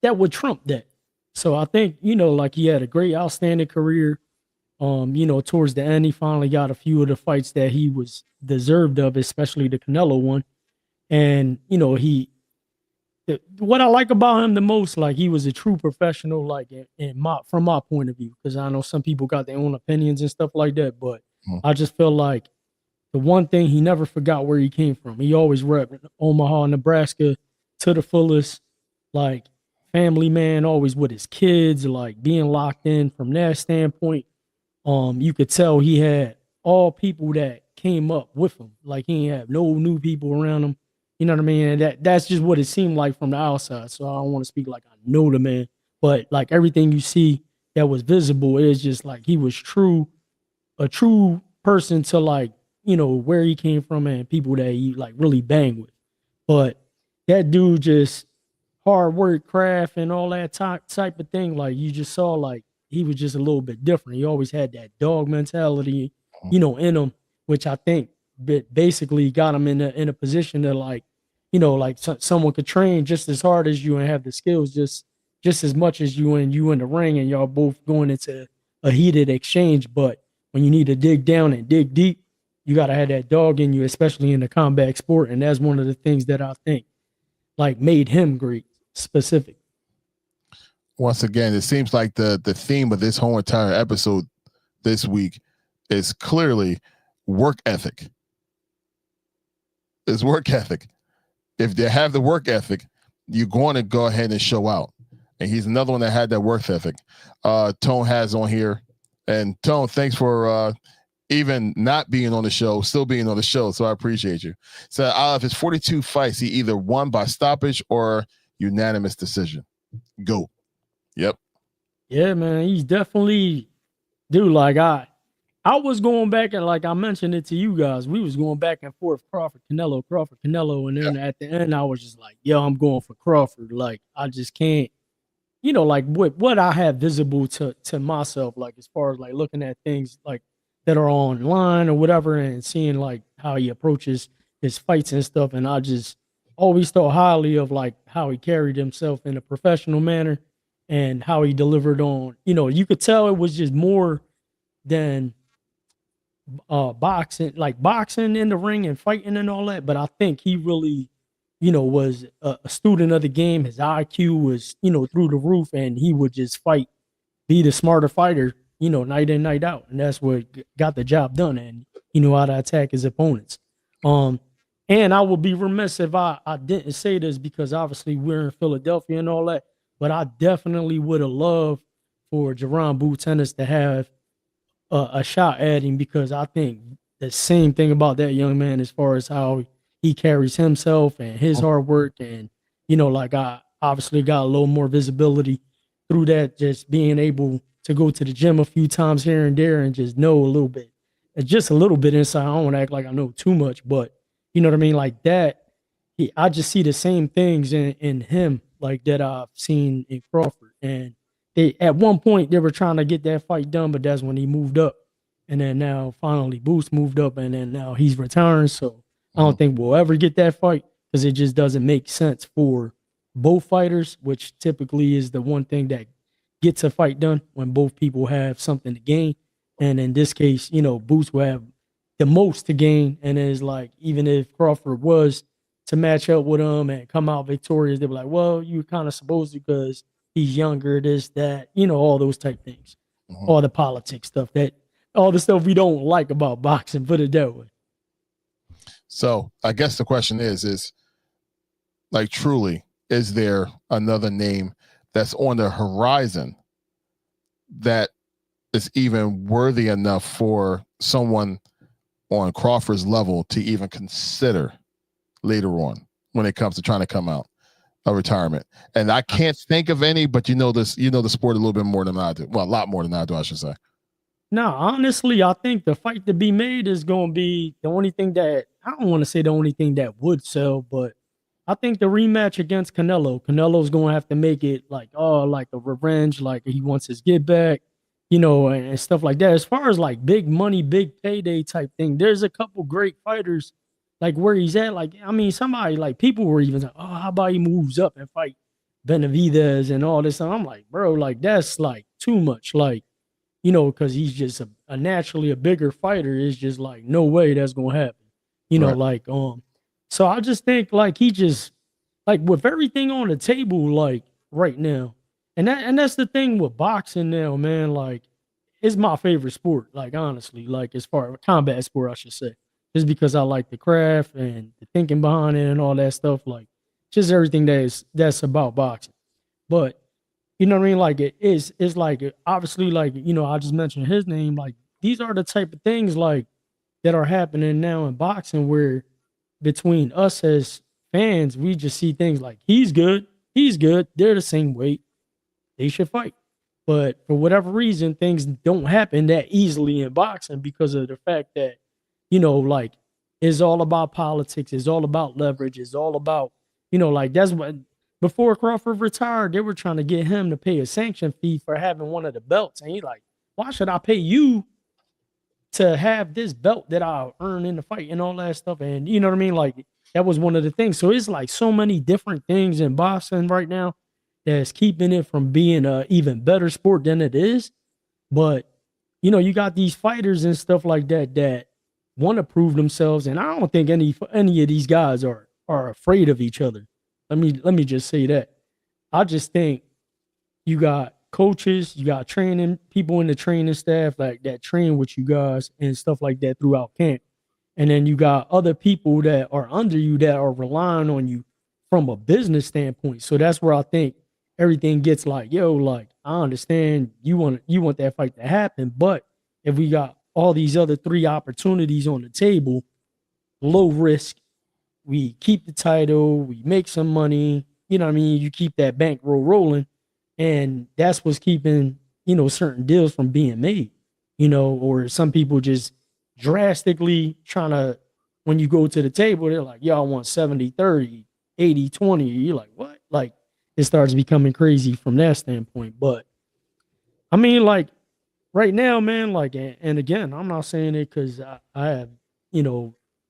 that would trump that? So I think, like he had a great, outstanding career. Towards the end, he finally got a few of the fights that he was deserved of, especially the Canelo one. And, what I like about him the most, like he was a true professional, like from my point of view, because I know some people got their own opinions and stuff like that, but I just feel like the one thing he never forgot where he came from. He always repped Omaha, Nebraska to the fullest, like family man, always with his kids, like being locked in from that standpoint. You could tell he had all people that came up with him. Like he didn't have no new people around him. You know what I mean? And that's just what it seemed like from the outside. So I don't want to speak like I know the man, but like everything you see that was visible is just like he was a true person to like, where he came from and people that he like really banged with. But that dude just hard work, craft, and all that type of thing. Like you just saw, like he was just a little bit different. He always had that dog mentality, in him, which I think basically got him in a position to like, someone could train just as hard as you and have the skills just as much as you in the ring, and y'all both going into a heated exchange. But when you need to dig down and dig deep, you got to have that dog in you, especially in the combat sport. And that's one of the things that I think like made him great specific. Once again, it seems like the theme of this whole entire episode this week is clearly work ethic. It's work ethic. If they have the work ethic, you're going to go ahead and show out. And he's another one that had that work ethic. Tone has on here. And Tone, thanks for even not being on the show, still being on the show. So I appreciate you. So out of his 42 fights, he either won by stoppage or unanimous decision. Go. Yep. Yeah, man. He's definitely, dude, like I was going back and like I mentioned it to you guys. We was going back and forth, Crawford, Canelo. And then at the end, I was just like, yo, I'm going for Crawford. Like, I just can't, like what I have visible to myself, like as far as like looking at things like that are online or whatever and seeing like how he approaches his fights and stuff. And I just always thought highly of like how he carried himself in a professional manner and how he delivered on, you could tell it was just more than boxing in the ring and fighting and all that. But I think he really, was a student of the game. His IQ was, through the roof, and he would just fight, be the smarter fighter, night in, night out. And that's what got the job done. And he knew how to attack his opponents. And I would be remiss if I didn't say this, because obviously we're in Philadelphia and all that, but I definitely would have loved for Jerron Boots Tennis to have a shot at him, because I think the same thing about that young man as far as how he carries himself and his hard work. And, like I obviously got a little more visibility through that, just being able to go to the gym a few times here and there and just know a little bit, just a little bit inside. I don't want to act like I know too much, but you know what I mean? Like that, I just see the same things in him, like that I've seen in Crawford. And at one point they were trying to get that fight done, but that's when he moved up. And then now finally Boost moved up, and then now he's retiring. So I don't think we'll ever get that fight, because it just doesn't make sense for both fighters, which typically is the one thing that gets a fight done, when both people have something to gain. And in this case, Boots will have the most to gain. And it's like, even if Crawford was to match up with him and come out victorious, they were like, well, you kind of supposed to, because he's younger, this, that, all those type things, all the politics stuff, all the stuff we don't like about boxing, put it that way. So I guess the question is like, truly, is there another name that's on the horizon that is even worthy enough for someone on Crawford's level to even consider later on when it comes to trying to come out of retirement? And I can't think of any, but the sport a little bit more than I do. Well, a lot more than I do, I should say. No, honestly, I think the fight to be made is going to be the only thing that, I don't want to say the only thing that would sell, but I think the rematch against Canelo. Canelo's going to have to make it like a revenge, like he wants his get back, and stuff like that. As far as like big money, big payday type thing, there's a couple great fighters like where he's at. Like, I mean, somebody, like, people were even like, oh, how about he moves up and fight Benavidez and all this? And I'm like, bro, like, that's like too much. Like, because he's just a naturally a bigger fighter. It's just like, no way that's going to happen. Right. So I just think like he just, like, with everything on the table, like right now, and that's the thing with boxing now, man. Like, it's my favorite sport. Like, honestly, like, as far as combat sport, I should say, just because I like the craft and the thinking behind it and all that stuff. Like, just everything that's about boxing. But you know what I mean? Like, it's like, obviously, like, I just mentioned his name. Like, these are the type of things like that are happening now in boxing, where between us as fans, we just see things like, he's good, they're the same weight, they should fight. But for whatever reason, things don't happen that easily in boxing because of the fact that, like, it's all about politics, it's all about leverage, it's all about, like, that's what, before Crawford retired, they were trying to get him to pay a sanction fee for having one of the belts. And he's like, why should I pay you to have this belt that I'll earn in the fight and all that stuff? And you know what I mean? Like, that was one of the things. So it's like so many different things in boxing right now that's keeping it from being a even better sport than it is. But, you got these fighters and stuff like that want to prove themselves. And I don't think any of these guys are afraid of each other. Let me just say that. I just think you got coaches, you got training people in the training staff like that train with you guys and stuff like that throughout camp. And then you got other people that are under you that are relying on you from a business standpoint. So that's where I think everything gets like, yo, like, I understand you want that fight to happen, but if we got all these other 3 opportunities on the table, low risk, we keep the title, we make some money, you know what I mean? You keep that bankroll rolling, and that's what's keeping, certain deals from being made, or some people just drastically trying to, when you go to the table, they're like, yo, I want 70-30, 80-20. You're like, what? Like, it starts becoming crazy from that standpoint. But I mean, like, right now, man, like, and again, I'm not saying it because I have,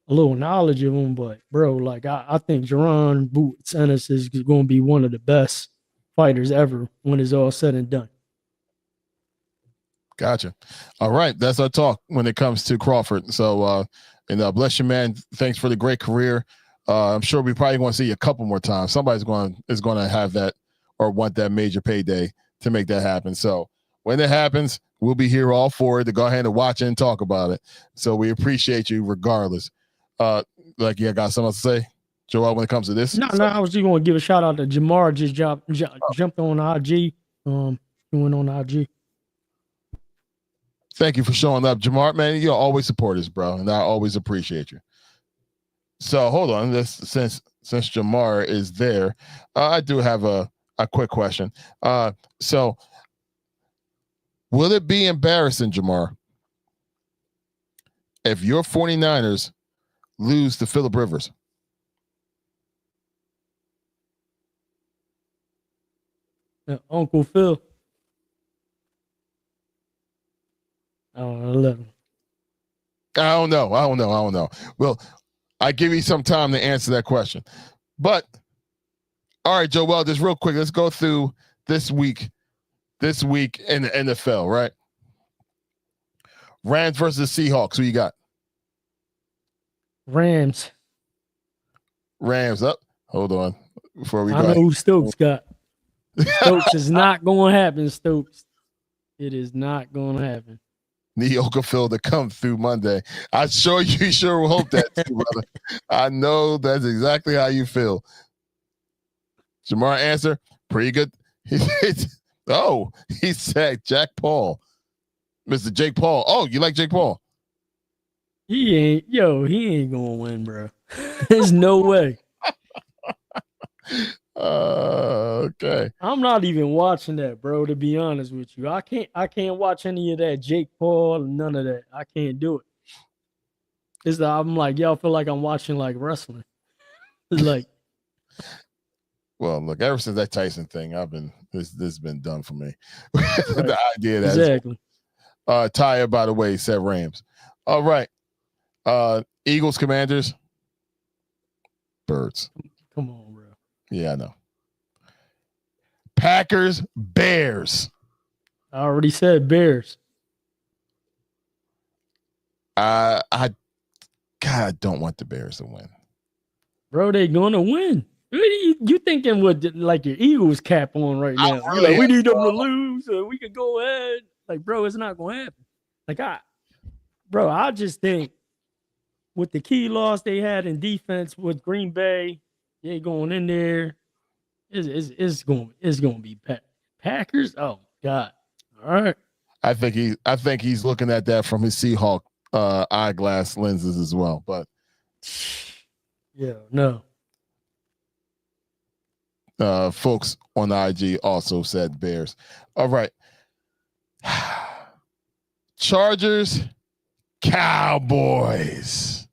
a little knowledge of him, but bro, like, I think Jaron Boots Ennis is going to be one of the best fighters ever when it's all said and done. Gotcha. All right, that's our talk when it comes to Crawford. So, bless you, man. Thanks for the great career. I'm sure we probably going to see you a couple more times. Somebody's going to have that or want that major payday to make that happen. So when it happens, we'll be here all for it to go ahead and watch it and talk about it. So we appreciate you regardless. Like, you got something else to say, Joel, when it comes to this? No, I was just going to give a shout out to Jamar. Just jumped on IG. He went on IG. Thank you for showing up, Jamar. Man, you always support us, bro, and I always appreciate you. So hold on, since Jamar is there, I do have a quick question. So will it be embarrassing, Jamar, if your 49ers lose to Phillip Rivers? Uncle Phil. I don't know. Well, I give you some time to answer that question. But all right, Joel, just real quick, let's go through this week this week in the NFL, right? Rams versus Seahawks. Who you got? Rams. Rams up. Hold on. Before we I go. know who Stokes got. Stokes is not going to happen, Stokes. It is not going to happen. Need Okafor to come through Monday. I sure you sure hope that too, brother. I know that's exactly how you feel. Jamar answer, pretty good. He said Jack Paul. Mr. Jake Paul. Oh, you like Jake Paul? He ain't gonna win, bro. There's no way. Okay. I'm not even watching that, bro, to be honest with you. I can't watch any of that Jake Paul, none of that. I can't do it. I'm like, y'all feel like I'm watching like wrestling. It's like, well, look, ever since that Tyson thing, this has been done for me. Right. The idea that exactly. Tyre, by the way, said Rams. All right. Eagles, Commanders, Birds. Come on, bro. Yeah, I know. Packers, Bears. I already said Bears. I don't want the Bears to win. Bro, they gonna win. You thinking with like your Eagles cap on right now? Really like, we need them to lose, so we can go ahead. Like, bro, it's not gonna happen. Like, I just think with the key loss they had in defense with Green Bay, they going in there. It's gonna be Packers. Oh God! All right. I think he's looking at that from his Seahawk eyeglass lenses as well. But yeah, no. Folks on IG also said Bears. All right. Chargers, Cowboys.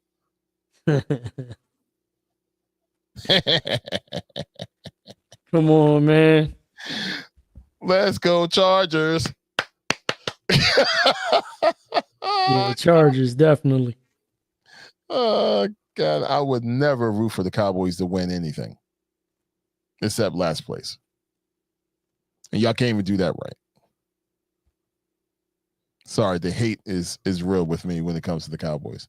Come on, man. Let's go, Chargers. Yeah, Chargers, definitely. Oh, God. I would never root for the Cowboys to win anything except last place. And y'all can't even do that right. Sorry, the hate is real with me when it comes to the Cowboys.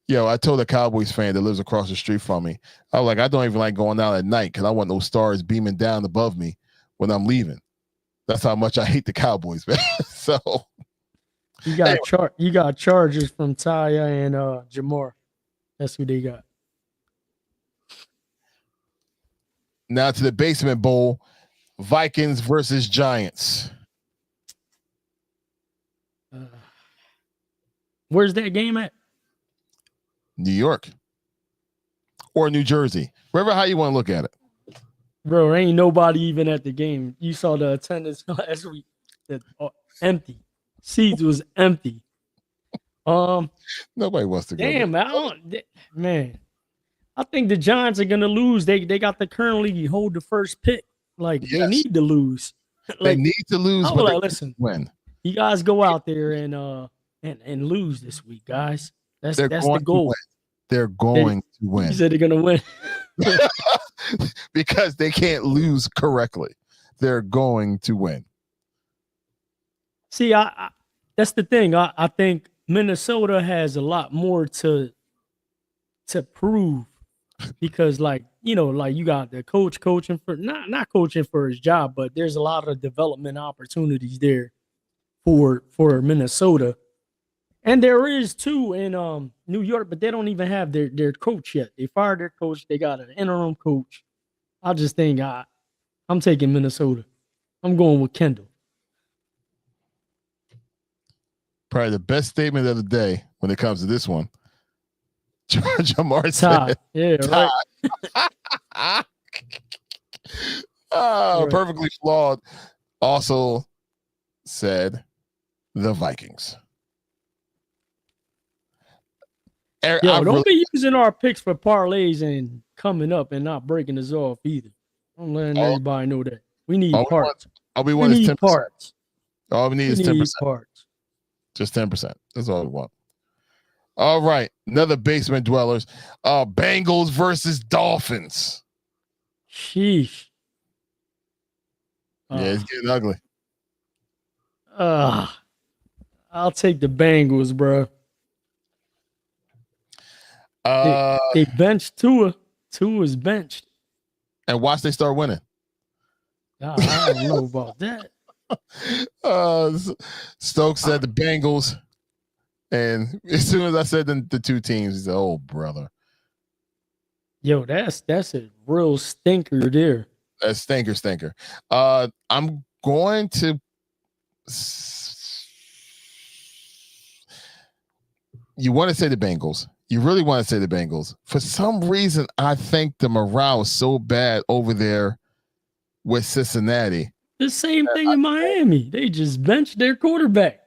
Yo, I told a Cowboys fan that lives across the street from me, I was like, I don't even like going out at night because I want those stars beaming down above me when I'm leaving. That's how much I hate the Cowboys, man. So you got Chargers from Taya and Jamar. That's who they got. Now to the basement bowl, Vikings versus Giants. Where's that game at? New York or New Jersey, wherever how you want to look at it. Bro, ain't nobody even at the game. You saw the attendance last week. Empty. Seats was empty. Nobody wants to go. Damn, man. I think the Giants are gonna lose. They got to currently hold the first pick. Like, yes. They need to lose. Like, they need to lose. But like, listen, win. You guys go out there and lose this week, guys. That's the goal. They're going to win. You said they're gonna win. Because they can't lose correctly. They're going to win. See, I that's the thing. I think Minnesota has a lot more to prove because, like, you know, like you got the coach coaching for not coaching for his job, but there's a lot of development opportunities there for Minnesota. And there is too in New York, but they don't even have their coach yet. They fired their coach. They got an interim coach. I just think I'm taking Minnesota. I'm going with Kendall. Probably the best statement of the day when it comes to this one. Jamar said, yeah, right. Right. Perfectly flawed. Also said the Vikings. Don't be using our picks for parlays and coming up and not breaking us off either. I'm letting everybody know that. We need parts. All we want is 10%. Parts. All we need is 10%. Parts. Just 10%. That's all we want. All right. Another basement dwellers. Bengals versus Dolphins. Sheesh. Yeah, it's getting ugly. I'll take the Bengals, bro. They benched Tua. Tua's benched. And watch they start winning. I don't know about that. Stokes said the Bengals. And as soon as I said the two teams, he said, "Oh, brother." Yo, that's a real stinker there. That's stinker. I'm going to. You want to say the Bengals. You really want to say the Bengals. For some reason, I think the morale is so bad over there with Cincinnati. The same thing in Miami. They just benched their quarterback.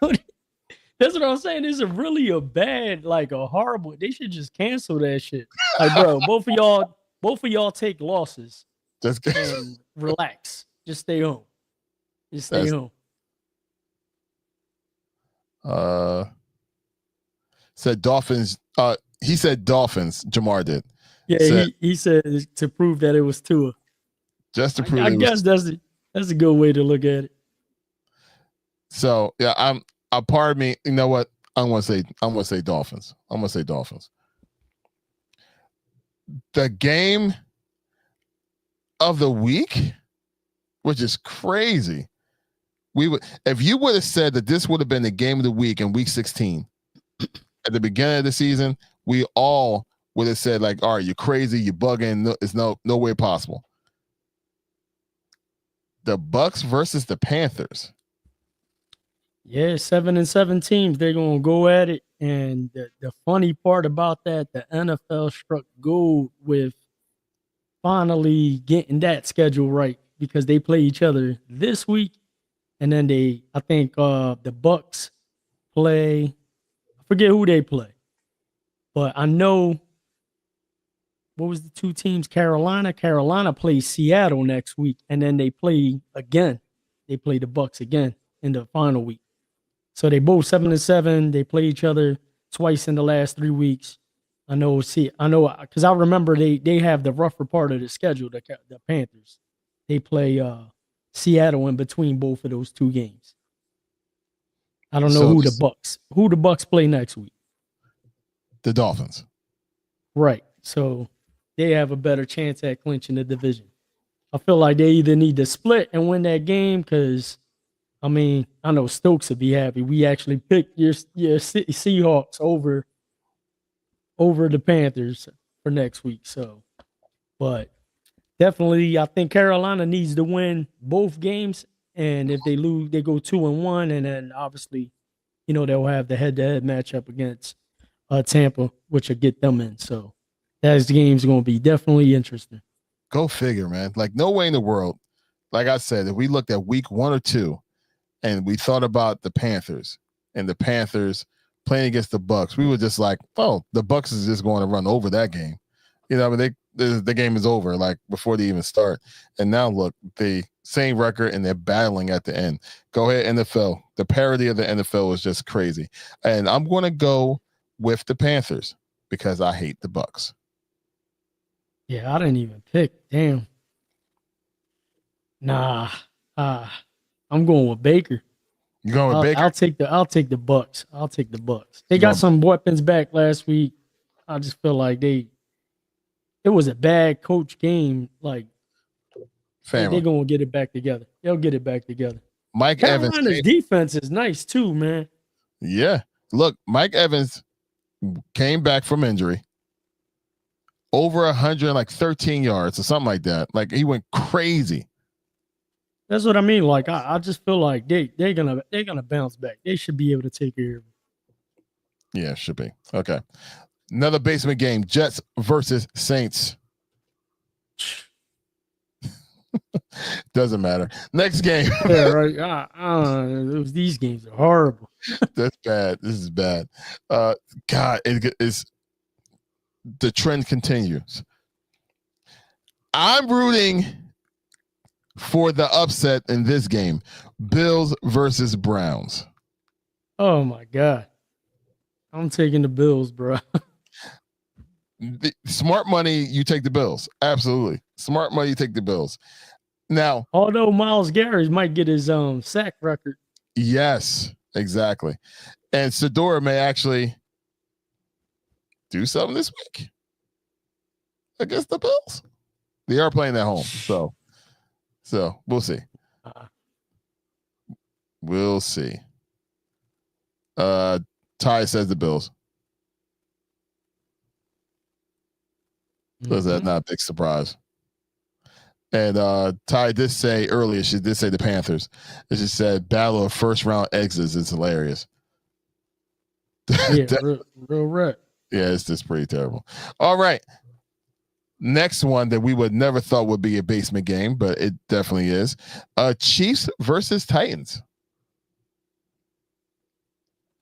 That's what I'm saying. This is really a bad, like a horrible. They should just cancel that shit. Like, bro, both of y'all take losses. Just and relax. Just stay home. Just stay home. Said Dolphins. He said Dolphins. Jamar did. Yeah, he said to prove that it was Tua. Just to prove. I guess that's a good way to look at it. So yeah, I'm a part of me. You know what? I'm gonna say Dolphins. I'm gonna say Dolphins. The game of the week, which is crazy. If you would have said that this would have been the game of the week in week 16 at the beginning of the season, we all would have said, like, all right, you're crazy, you're bugging, it's no way possible. The Bucks versus the Panthers. Yeah, 7-7 teams. They're gonna go at it. And the funny part about that, the NFL struck gold with finally getting that schedule right, because they play each other this week, and then I think the Bucks play. I forget who they play, but I know what was the two teams. Carolina plays Seattle next week, and then they play again. They play the Bucks again in the final week. So they both 7-7. They play each other twice in the last 3 weeks. I know because I remember they have the rougher part of the schedule. The Panthers, they play Seattle in between both of those two games. I don't know who the Bucks play next week. The Dolphins, right? So they have a better chance at clinching the division. I feel like they either need to split and win that game, because I mean, I know Stokes would be happy. We actually picked your Seahawks over the Panthers for next week. So, but definitely, I think Carolina needs to win both games. And if they lose, they go 2-1. And then obviously, they'll have the head-to-head matchup against Tampa, which will get them in. So that game's going to be definitely interesting. Go figure, man. Like, no way in the world. Like I said, if we looked at week 1 or 2 and we thought about the Panthers and the Panthers playing against the Bucks, we were just like, oh, the Bucks is just going to run over that game. I mean, the game is over, like, before they even start. And now look, the same record, and they're battling at the end. Go ahead, NFL. The parody of the NFL is just crazy. And I'm going to go with the Panthers because I hate the Bucks. Yeah, I didn't even pick. Damn. Nah. I'm going with Baker. You going with Baker? I'll take the Bucks. They got some weapons back last week. I just feel like it was a bad coach game. Like, they're going to get it back together. They'll get it back together. Mike Evans. Carolina's defense is nice too, man. Yeah. Look, Mike Evans came back from injury. Over 113 yards or something like that. Like, he went crazy. That's what I mean. Like, I just feel like they're gonna bounce back. They should be able to take care of it. Yeah, should be. Okay. Another basement game. Jets versus Saints. Doesn't matter. Next game. Yeah, right. These games are horrible. That's bad. This is bad. God, it is. The trend continues. I'm rooting for the upset in this game. Bills versus Browns. Oh my God. I'm taking the Bills, bro. Smart money, you take the Bills. Absolutely. Smart money, you take the Bills. Now, although Miles Garrett might get his sack record. yes, exactly. And Sedora may actually do something this week against the Bills. They are playing at home, so we'll see. We'll see. Ty says the Bills. Was that not a big surprise? And Ty did say earlier, she did say the Panthers. And she said battle of first round exits is hilarious. Yeah, real right. Yeah, it's just pretty terrible. All right. Next one that we would never thought would be a basement game, but it definitely is. Chiefs versus Titans.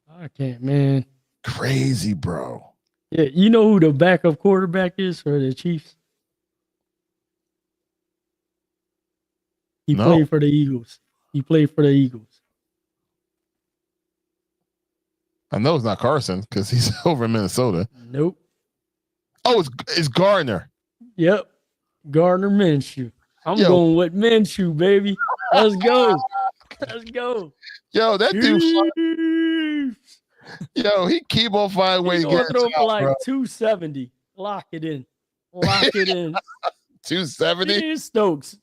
I can't, man. Crazy, bro. Yeah, you know who the backup quarterback is for the Chiefs? He played for the Eagles. I know it's not Carson because he's over in Minnesota. Nope. Oh, it's Gardner. Yep. Gardner Minshew. I'm going with Minshew, baby. Let's go. Yo, that dude. Yo, he keep on finding ways to get it out, like bro. 270. Lock it in. 270? Stokes.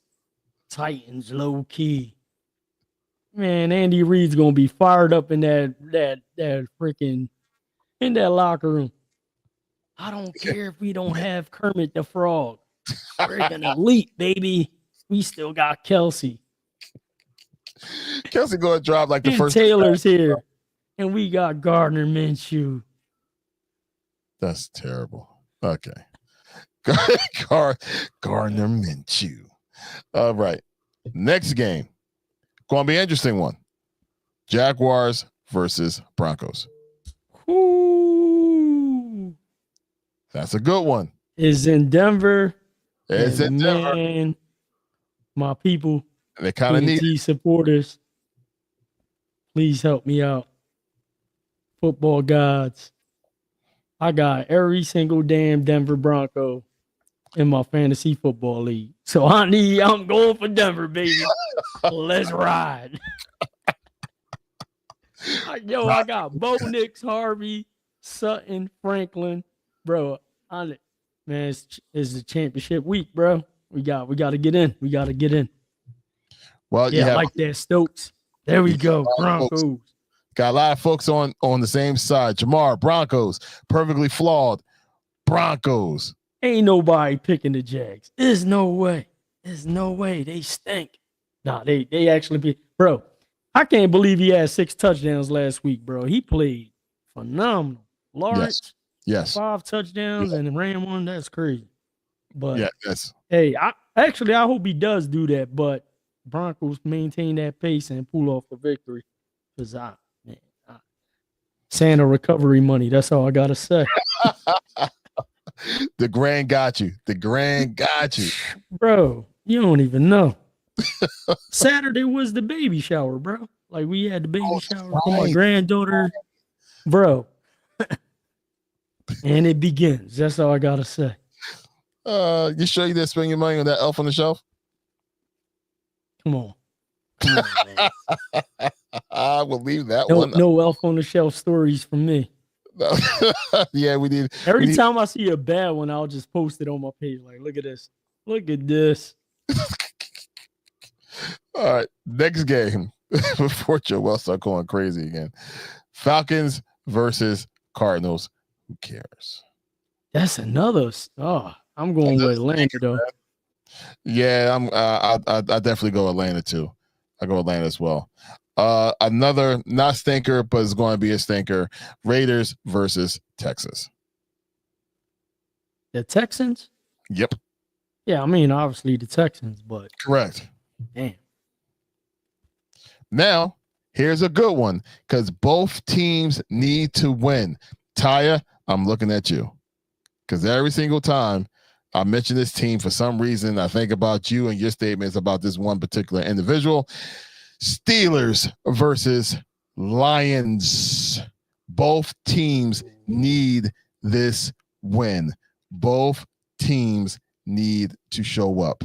Titans low key. Man, Andy Reid's gonna be fired up in that freaking in that locker room. I don't care if we don't have Kermit the Frog. Freaking elite, baby. We still got Kelsey. Kelsey gonna drop like the and first. Taylor's here, and we got Gardner Minshew. That's terrible. Okay, Gardner Minshew. All right, next game. Going to be an interesting one. Jaguars versus Broncos. Ooh. That's a good one. It's in Denver. It's in Denver. Man, my people, they kind of need it. Supporters, please help me out. Football gods. I got every single damn Denver Bronco in my fantasy football league. So I'm going for Denver, baby. Let's ride. I got Bo Nix, Harvey, Sutton, Franklin. Bro, man, it's the championship week, bro. We got to get in. Well, yeah, like that, Stokes. There we go, Broncos. Got a lot of folks on the same side. Jamar, Broncos, perfectly flawed. Broncos. Ain't nobody picking the Jags. There's no way. They stink. Nah, they actually be. Bro, I can't believe he had 6 touchdowns last week, bro. He played phenomenal. Lawrence, yes. 5 touchdowns and ran one. That's crazy. But hey, I hope he does do that. But Broncos maintain that pace and pull off the victory. Because Santa recovery money. That's all I gotta say. The grand got you. Bro, you don't even know. Saturday was the baby shower, bro. Like we had the baby shower for my granddaughter. Bro. And it begins. That's all I gotta say. You sure you didn't spend your money on that elf on the shelf? Come on, man. I will leave that one. No elf on the shelf stories from me. Yeah, we need. Every time I see a bad one, I'll just post it on my page. Like, look at this. All right, next game before Joel start going crazy again. Falcons versus Cardinals. Who cares? That's another. I'm going with Atlanta though. Yeah, I definitely go Atlanta too. I go Atlanta as well. Another not stinker, but it's going to be a stinker. Raiders versus Texas. The Texans? Yep. Yeah, I mean obviously the Texans, but correct. Damn. Now, here's a good one because both teams need to win. Taya, I'm looking at you because every single time I mention this team, for some reason, I think about you and your statements about this one particular individual. Steelers versus Lions. Both teams need this win. Both teams need to show up.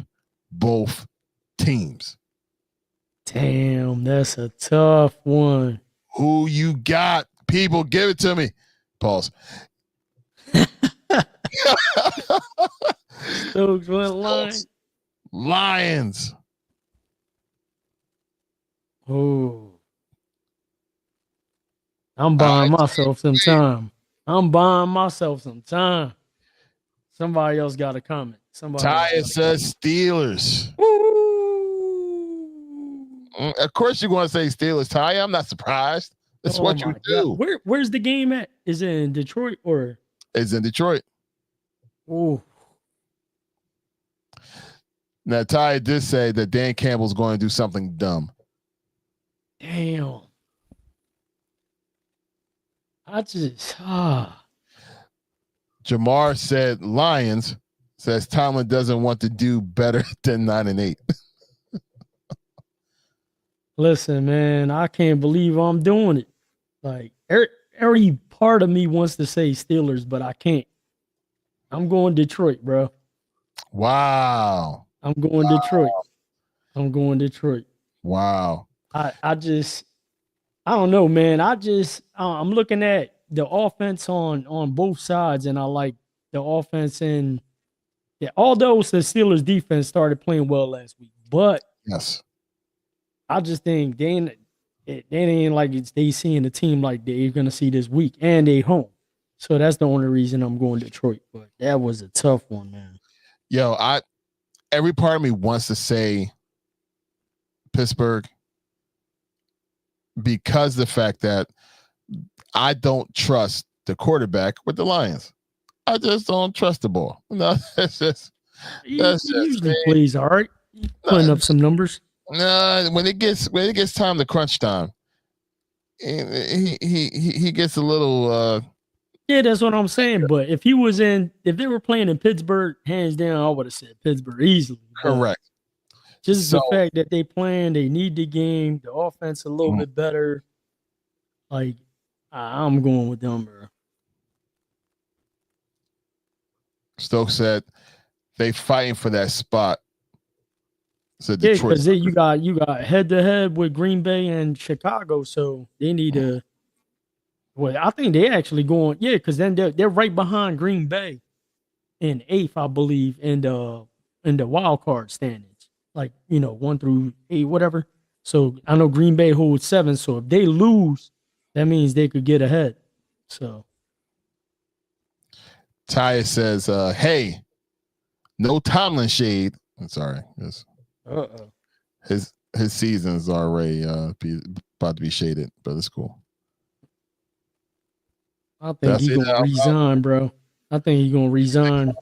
Both teams. Damn, that's a tough one. Who you got? People, give it to me. Pause. Stokes went Lions. Lions. Oh. I'm buying myself some time. Somebody else got a comment. Taya says Steelers. Of course you're going to say Steelers, Taya. I'm not surprised. That's what you do. Where's the game at? Is it in Detroit or? It's in Detroit. Oh. Now, Taya did say that Dan Campbell's going to do something dumb. Damn. Jamar said Lions. Says Tomlin doesn't want to do better than 9-8. Listen, man, I can't believe I'm doing it. Like every part of me wants to say Steelers, but I can't. I'm going Detroit, bro. Wow. I'm going Detroit. Wow. I don't know, man. I'm looking at the offense on both sides, and I like the offense in. Yeah, although the Steelers defense started playing well last week, but yes, I just think they ain't like they seeing the team like they're gonna see this week, and they home. So that's the only reason I'm going Detroit. But that was a tough one, man. Yo, every part of me wants to say Pittsburgh because the fact that I don't trust the quarterback with the Lions. I just don't trust the ball. No, that's just usually plays all right. Putting up some numbers. No, when it gets time to crunch time, he gets a little. Yeah, that's what I'm saying. But if they were playing in Pittsburgh, hands down, I would have said Pittsburgh easily. Correct. Just the fact that they need the game, the offense a little bit better. Like, I'm going with them, bro. Stokes said they fighting for that spot. So yeah, because you got head to head with Green Bay and Chicago, so they need to. Well, I think they actually going, yeah, because then they're right behind Green Bay in 8th, I believe, in the wild card standings, like 1 through 8, whatever. So I know Green Bay holds 7, so if they lose, that means they could get ahead. So Taya says, "Hey, no Tomlin shade." I'm sorry, his season's already about to be shaded, but it's cool. I think he's gonna resign, bro. I think he's gonna resign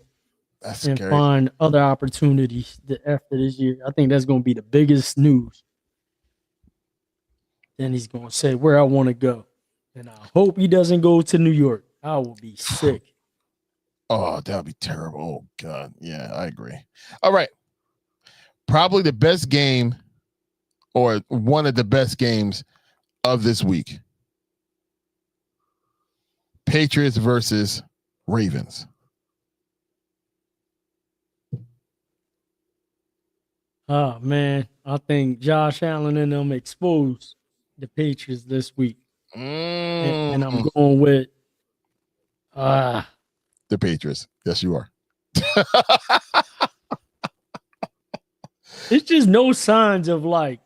and find other opportunities after this year. I think that's gonna be the biggest news. Then he's gonna say where I want to go, and I hope he doesn't go to New York. I will be sick. Oh, that would be terrible. Oh God, yeah, I agree. All right, probably the best game, or one of the best games of this week. Patriots versus Ravens. Oh, man. I think Josh Allen and them exposed the Patriots this week. And I'm going with the Patriots. Yes, you are. It's just no signs of like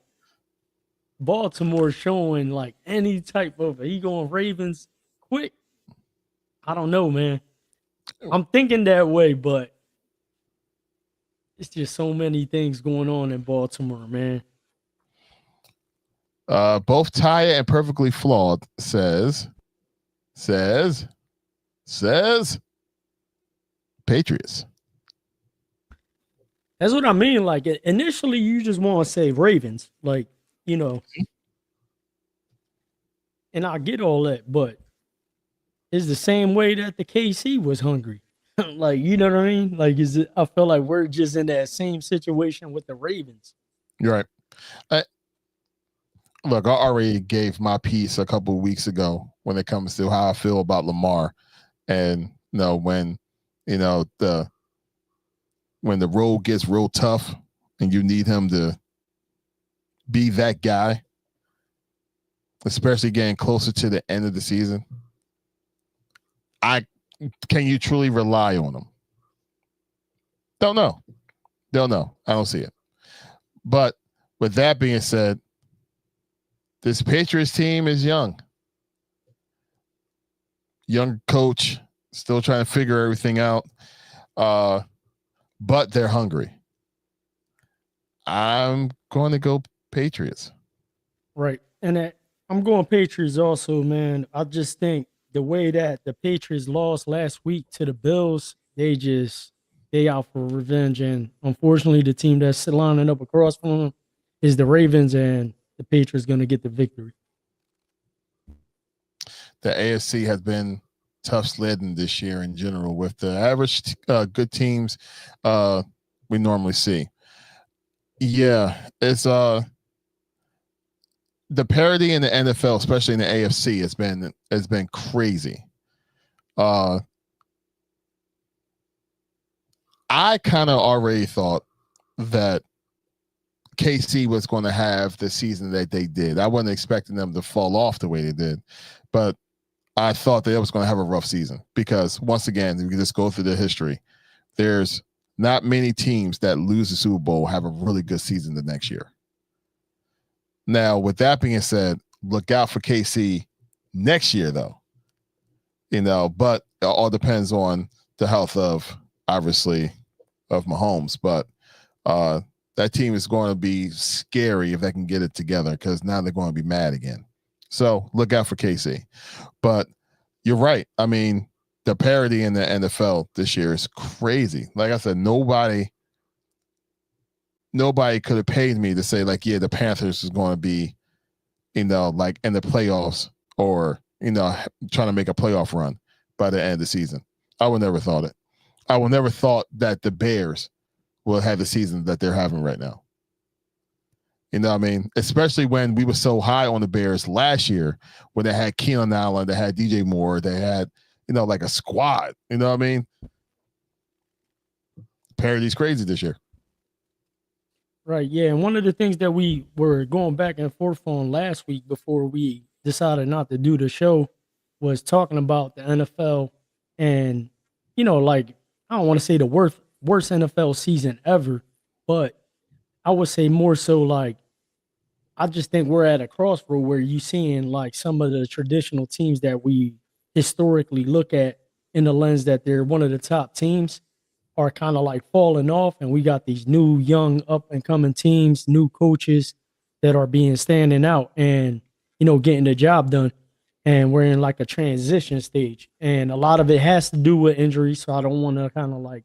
Baltimore showing like any type of he going Ravens quick. I don't know, man. I'm thinking that way, but it's just so many things going on in Baltimore, man. Both Taya and Perfectly Flawed says Patriots. That's what I mean. Like initially, you just want to say Ravens, like and I get all that, but it's the same way that the KC was hungry. Like, you know what I mean? Like, I feel like we're just in that same situation with the Ravens. You're right. Look, I already gave my piece a couple of weeks ago when it comes to how I feel about Lamar, and when the road gets real tough and you need him to be that guy, especially getting closer to the end of the season? Can you truly rely on him? Don't know. I don't see it. But with that being said, this Patriots team is young. Young coach, still trying to figure everything out. But they're hungry. I'm going to go Patriots. Right. And I'm going Patriots also, man. I just think the way that the Patriots lost last week to the Bills, they out for revenge. And unfortunately, the team that's lining up across from them is the Ravens, and the Patriots going to get the victory. The AFC has been tough sledding this year in general with the average good teams we normally see. Yeah, it's the parity in the NFL, especially in the AFC, has been crazy. I kind of already thought that KC was going to have the season that they did. I wasn't expecting them to fall off the way they did, but I thought they was going to have a rough season because, once again, if you just go through the history, there's not many teams that lose the Super Bowl have a really good season the next year. Now, with that being said, look out for KC next year, though. But it all depends on the health of, obviously, of Mahomes. But that team is going to be scary if they can get it together because now they're going to be mad again. So look out for KC. But you're right. I mean, the parity in the NFL this year is crazy. Like I said, nobody could have paid me to say, like, yeah, the Panthers is going to be, like in the playoffs or, trying to make a playoff run by the end of the season. I would never thought it. I would never thought that the Bears will have the season that they're having right now. You know what I mean? Especially when we were so high on the Bears last year when they had Keenan Allen, they had DJ Moore, they had, like a squad. You know what I mean? Parity's crazy this year. Right, yeah. And one of the things that we were going back and forth on last week before we decided not to do the show was talking about the NFL and, like, I don't want to say the worst NFL season ever, but I would say more so like I just think we're at a crossroad where you're seeing like some of the traditional teams that we historically look at in the lens that they're one of the top teams are kind of like falling off. And we got these new, young, up and coming teams, new coaches that are standing out and, getting the job done. And we're in like a transition stage. And a lot of it has to do with injuries. So I don't want to kind of like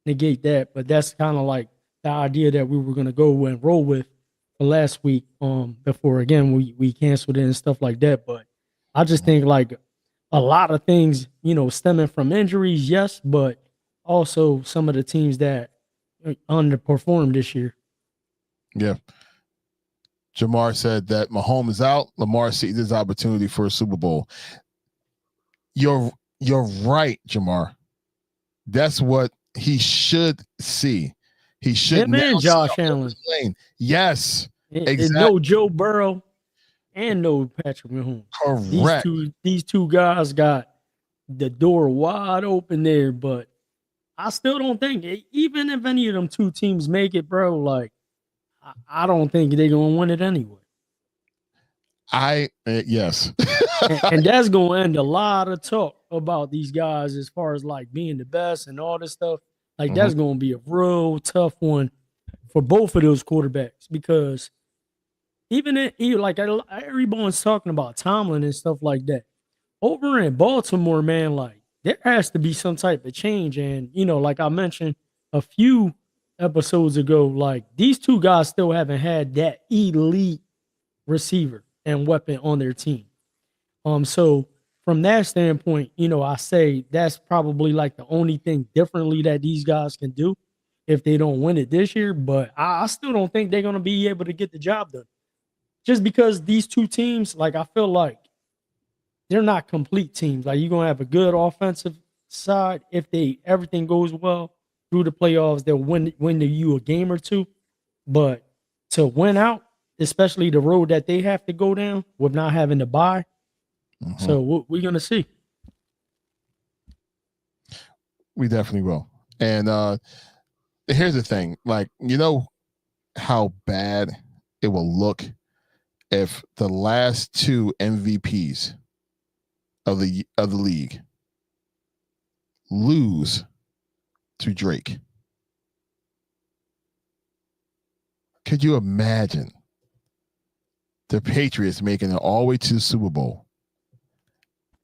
negate that. But that's kind of like the idea that we were going to go and roll with last week before, again, we canceled it and stuff like that. But I just think like a lot of things, stemming from injuries, yes, but also some of the teams that underperformed this year. Yeah. Jamar said that Mahomes is out. Lamar sees his opportunity for a Super Bowl. You're right, Jamar. That's what he should see. He should and Josh Allen. Yes, exactly. And no Joe Burrow and no Patrick Mahomes. Correct. These two guys got the door wide open there, but I still don't think, even if any of them two teams make it, bro, like, I don't think they're going to win it anyway. Yes. and that's going to end a lot of talk about these guys as far as like being the best and all this stuff. Like, that's going to be a real tough one for both of those quarterbacks because like everyone's talking about Tomlin and stuff like that. Over in Baltimore, man, like there has to be some type of change. And, like I mentioned a few episodes ago, like these two guys still haven't had that elite receiver and weapon on their team. So from that standpoint, I say that's probably like the only thing differently that these guys can do if they don't win it this year. But I still don't think they're going to be able to get the job done. Just because these two teams, like I feel like they're not complete teams. Like you're going to have a good offensive side. If everything goes well through the playoffs, they'll win you a game or two. But to win out, especially the road that they have to go down with not having to buy. Mhm. So we're gonna see. We definitely will. And here's the thing, like, you know how bad it will look if the last two MVPs of the league lose to Drake. Could you imagine the Patriots making it all the way to the Super Bowl?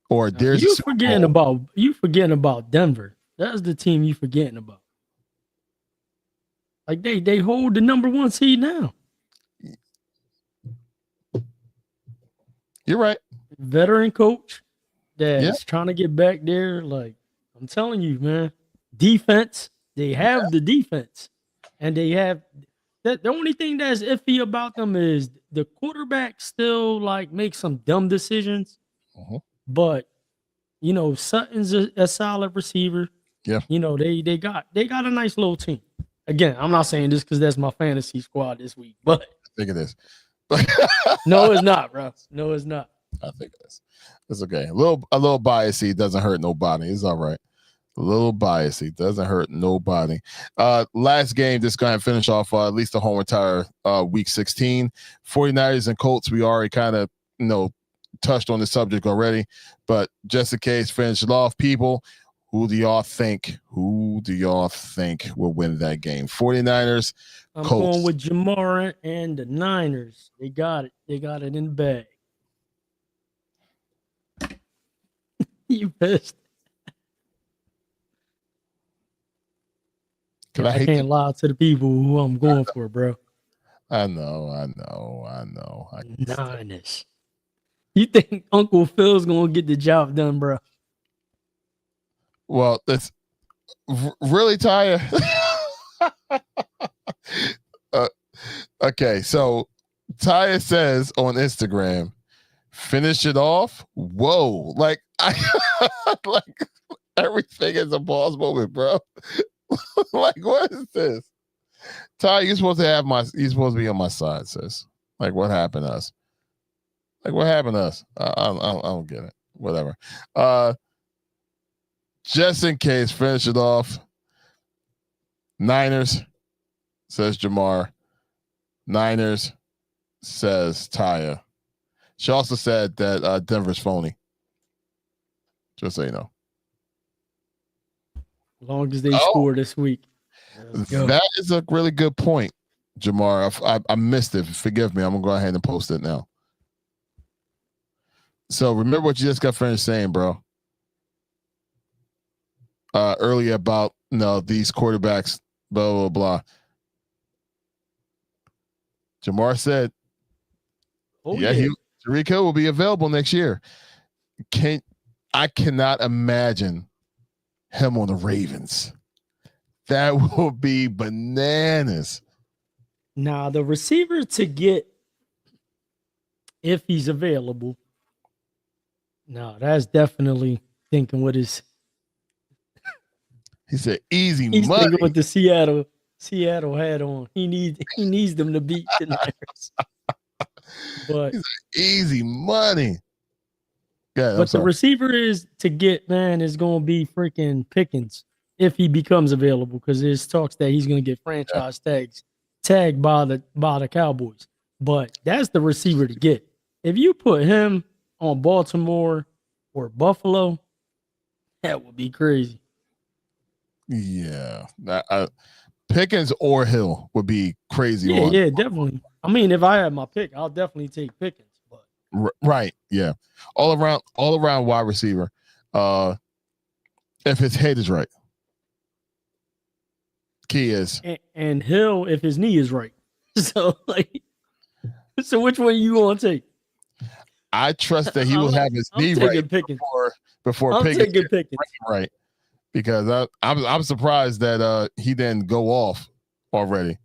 Or there's You forgetting about Denver. That's the team you forgetting about. Like they hold the number 1 seed now. You're right. Veteran coach that's Yeah. trying to get back there. Like, I'm telling you, man. Defense. They have the defense. And they have that. The only thing that's iffy about them is the quarterback still like makes some dumb decisions. Mhm. But you know, Sutton's a solid receiver. Yeah. You know, they got a nice little team. Again, I'm not saying this because that's my fantasy squad this week, but I think it is. no, it's not, bro. No, it's not. I think it is. It's okay. A little biasy doesn't hurt nobody. It's all right. A little biasy doesn't hurt nobody. Last game, just go ahead and finish off at least the home entire week 16. 49ers and Colts, we already kind of, touched on the subject already, but just in case, finish it off, people. Who do y'all think will win that game? 49ers, I'm Colts. going with Jamar and the Niners. They got it. They got it in the bag. You pissed. I can't lie to the people who I'm going for, bro. I know. Niners. You think Uncle Phil's going to get the job done, bro? Well, that's really Taya. Okay, so Taya says on Instagram, finish it off. Whoa, like like everything is a pause moment, bro. Like, what is this? Taya, you're supposed to be on my side, sis. Like, what happened to us? I don't get it. Whatever. Just in case, finish it off. Niners, says Jamar. Niners, says Taya. She also said that Denver's phony. Just so you know. As long as they score this week. That is a really good point, Jamar. I missed it. Forgive me. I'm going to go ahead and post it now. So remember what you just got finished saying, bro. Earlier about these quarterbacks, blah blah blah. Jamar said, Tyreek Hill will be available next year. I cannot imagine him on the Ravens. That will be bananas. Now the receiver to get, if he's available. No, that's definitely thinking what is. He said, "Easy He's money." thinking what the Seattle had on. He needs them to beat the Niners. But easy money. Yeah, but the receiver is to get, man, is going to be freaking Pickens if he becomes available, because there's talks that he's going to get franchise tagged by the Cowboys. But that's the receiver to get. If you put him on Baltimore or Buffalo, that would be crazy. Yeah, Pickens or Hill would be crazy. Yeah, definitely. I mean, if I had my pick, I'll definitely take Pickens. But right, yeah, all around wide receiver. If his head is right, key is and Hill if his knee is right. So so which one you want to take? I trust that he will have his knee right before Pickens right. Because I'm surprised that he didn't go off already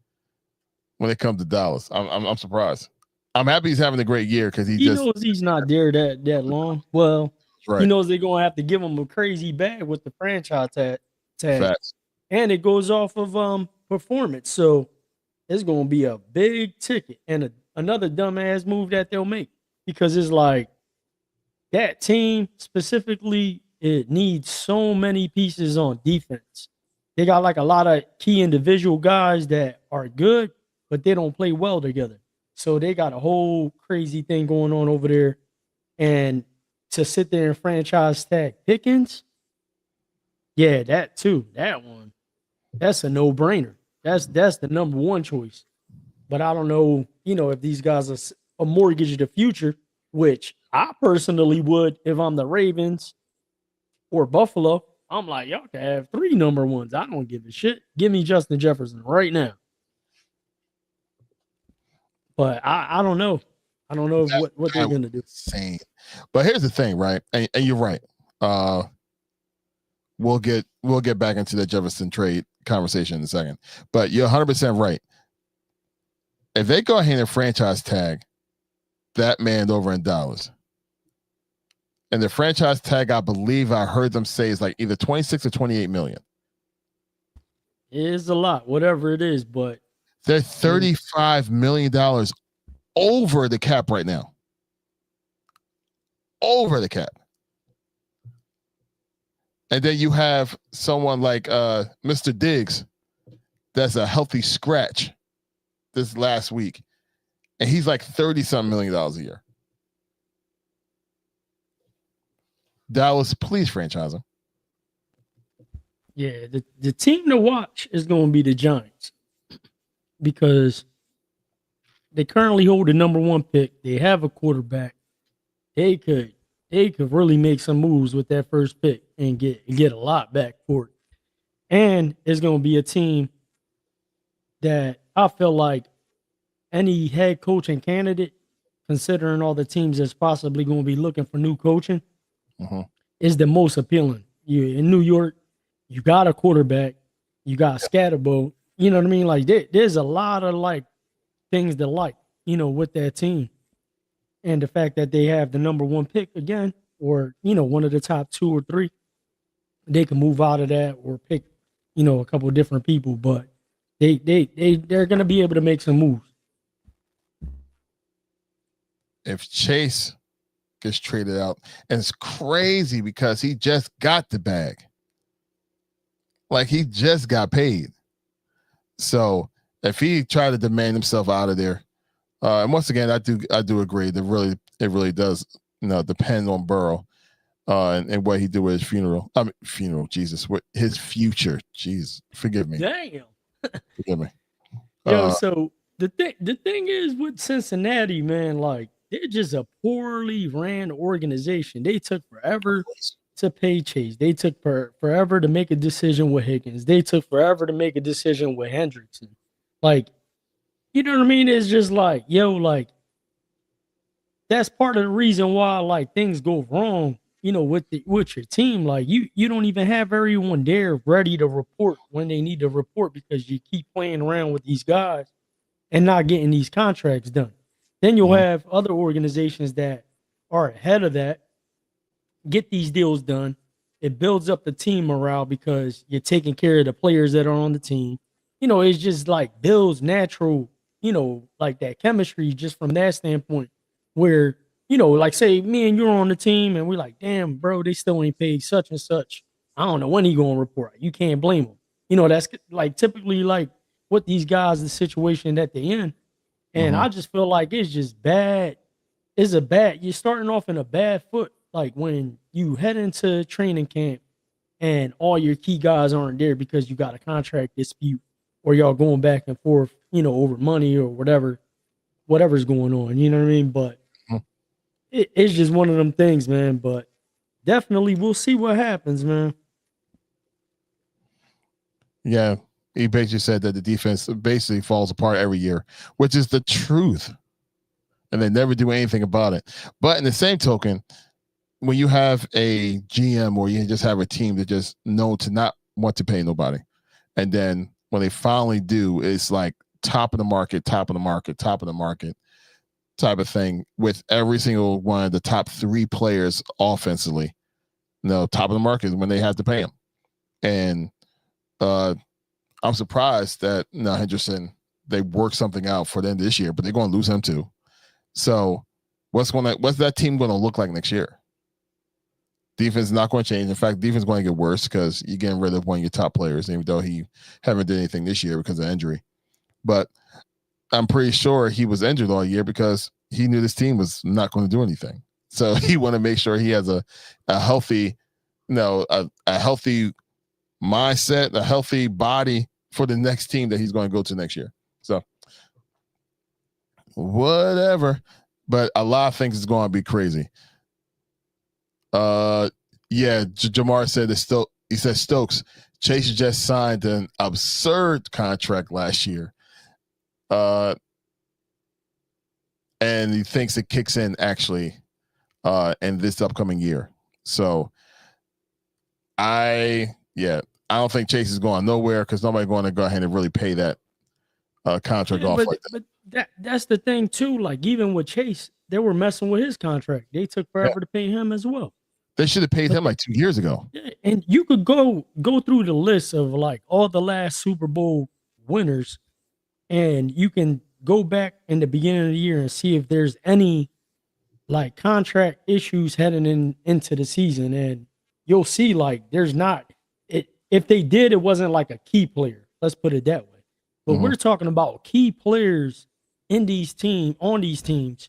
when it comes to Dallas. I'm surprised. I'm happy he's having a great year because he knows he's not there that long. Well, he knows they're gonna have to give him a crazy bag with the franchise tag. Facts. And it goes off of performance. So it's gonna be a big ticket and another dumbass move that they'll make, because it's like that team specifically, it needs so many pieces on defense. They got like a lot of key individual guys that are good, but they don't play well together. So they got a whole crazy thing going on over there. And to sit there and franchise tag Pickens, yeah, that too. That one, that's a no-brainer. That's the number one choice. But I don't know, if these guys are a mortgage of the future, which I personally would if I'm the Ravens or Buffalo. I'm like, y'all can have 3 number ones. I don't give a shit. Give me Justin Jefferson right now. But I don't know. I don't know what they're gonna do. Insane. But here's the thing, right? And you're right. We'll get back into the Jefferson trade conversation in a second. But you're 100% right. If they go ahead and franchise tag that man over in Dallas, and the franchise tag, I believe I heard them say, is like either 26 or 28 million. It is a lot, whatever it is, but they're $35 million over the cap right now. Over the cap. And then you have someone like Mr. Diggs that's a healthy scratch this last week. And he's like $30-something million a year. Dallas, please franchise him. Yeah, the team to watch is going to be the Giants, because they currently hold the number 1 pick. They have a quarterback. They could really make some moves with that first pick and get a lot back for it. And it's going to be a team that I feel like any head coaching candidate, considering all the teams that's possibly going to be looking for new coaching, is the most appealing. You in New York, you got a quarterback, you got Scatterbo. You know what I mean? Like there's a lot of like things to like, with that team. And the fact that they have the number 1 pick again, or one of the top 2 or 3, they can move out of that or pick, a couple of different people. But they're gonna be able to make some moves. If Chase gets traded out, and it's crazy because he just got the bag. Like he just got paid. So if he tried to demand himself out of there, and once again, I do agree that it really does depend on Burrow and what he did with his funeral. Jesus, what his future. Jeez, forgive me. Damn. Forgive me. So the thing is with Cincinnati, man, like they're just a poorly ran organization. They took forever to pay Chase. They took forever to make a decision with Higgins. They took forever to make a decision with Hendrickson. Like, you know what I mean? It's just like, like that's part of the reason why like things go wrong, with your team. Like you don't even have everyone there ready to report when they need to report, because you keep playing around with these guys and not getting these contracts done. Then you'll have other organizations that are ahead of that, get these deals done. It builds up the team morale because you're taking care of the players that are on the team. It's just like builds natural, like that chemistry just from that standpoint, where, like say me and you're on the team and we're like, damn, bro, they still ain't paid such and such. I don't know when he going to report. You can't blame him. That's like typically like what these guys, the situation that they're in. And I just feel like it's just bad. You're starting off in a bad foot. Like when you head into training camp and all your key guys aren't there because you got a contract dispute, or y'all going back and forth, over money or whatever's going on. You know what I mean? But it's just one of them things, man. But definitely we'll see what happens, man. Yeah. He basically said that the defense basically falls apart every year, which is the truth. And they never do anything about it. But in the same token, when you have a GM or you just have a team that just known to not want to pay nobody, and then when they finally do, it's like top of the market type of thing with every single one of the top 3 players offensively. Top of the market when they have to pay them. And I'm surprised that Henderson they work something out for them this year, but they're going to lose him too. So what's that team going to look like next year? Defense is not going to change. In fact, defense is going to get worse because you're getting rid of one of your top players, even though he haven't did anything this year because of injury. But I'm pretty sure he was injured all year because he knew this team was not going to do anything. So he want to make sure he has a healthy, a healthy mindset, a healthy body for the next team that he's going to go to next year. So whatever. But a lot of things is going to be crazy. Jamar said he said Stokes. Chase just signed an absurd contract last year. And he thinks it kicks in actually in this upcoming year. So I don't think Chase is going nowhere because nobody's going to go ahead and really pay that contract off like that. But that's the thing too. Like even with Chase, they were messing with his contract. They took forever to pay him as well. They should have paid him like 2 years ago. Yeah, and you could go through the list of like all the last Super Bowl winners, and you can go back in the beginning of the year and see if there's any like contract issues heading into the season, and you'll see like there's not. If they did, it wasn't like a key player. Let's put it that way. But we're talking about key players on these teams,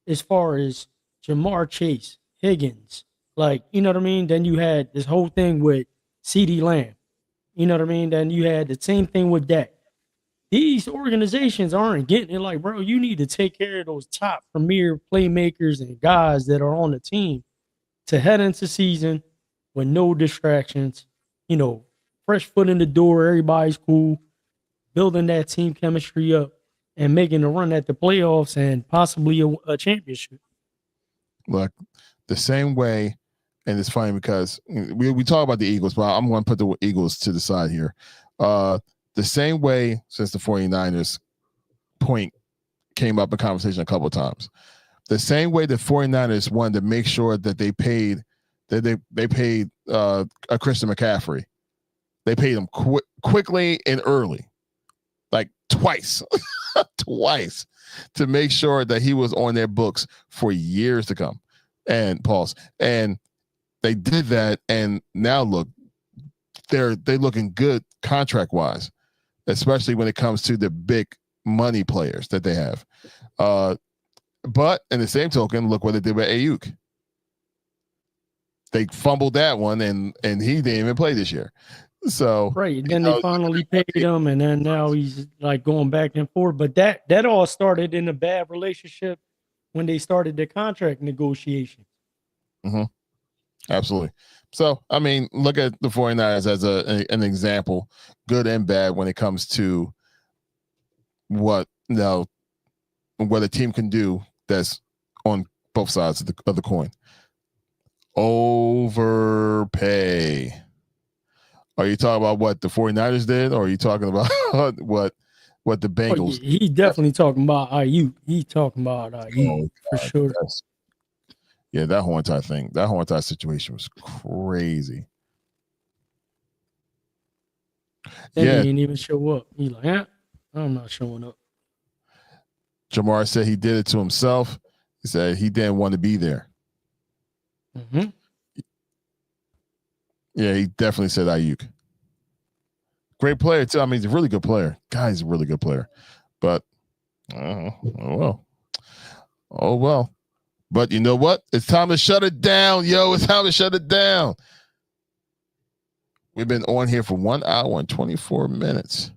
as far as Jamar Chase, Higgins. Like, you know what I mean? Then you had this whole thing with CeeDee Lamb. You know what I mean? Then you had the same thing with Dak. These organizations aren't getting it. Like, bro, you need to take care of those top premier playmakers and guys that are on the team to head into season with no distractions. Fresh foot in the door, everybody's cool, building that team chemistry up and making a run at the playoffs and possibly a championship. Look, the same way. And it's funny because we talk about the Eagles, but I'm going to put the Eagles to the side here. The same way since the 49ers point came up in conversation a couple of times. The same way the 49ers wanted to make sure that they paid a Christian McCaffrey. They paid him quickly and early, like twice to make sure that he was on their books for years to come. And pause. And they did that, and now look, they're looking good contract wise, especially when it comes to the big money players that they have. But in the same token, look what they did with Ayuk. They fumbled that one, and he didn't even play this year. So right, then they finally paid him, and then now he's like going back and forth. But that all started in a bad relationship when they started the contract negotiations. Mm-hmm. Absolutely. So, I mean, look at the 49ers as an example, good and bad, when it comes to what a team can do that's on both sides of the coin. Overpay. Are you talking about what the 49ers did, or are you talking about what the Bengals? He definitely talking about Ayuk. He talking about Ayuk for sure. Yeah, that whole entire situation was crazy. He didn't even show up. He like, I'm not showing up. Jamar said he did it to himself. He said he didn't want to be there. Mm-hmm. Yeah, he definitely said Ayuk. Great player, too. I mean, he's a really good player. Guy's a really good player. But, oh well. But you know what? It's time to shut it down, yo. It's time to shut it down. We've been on here for 1 hour and 24 minutes.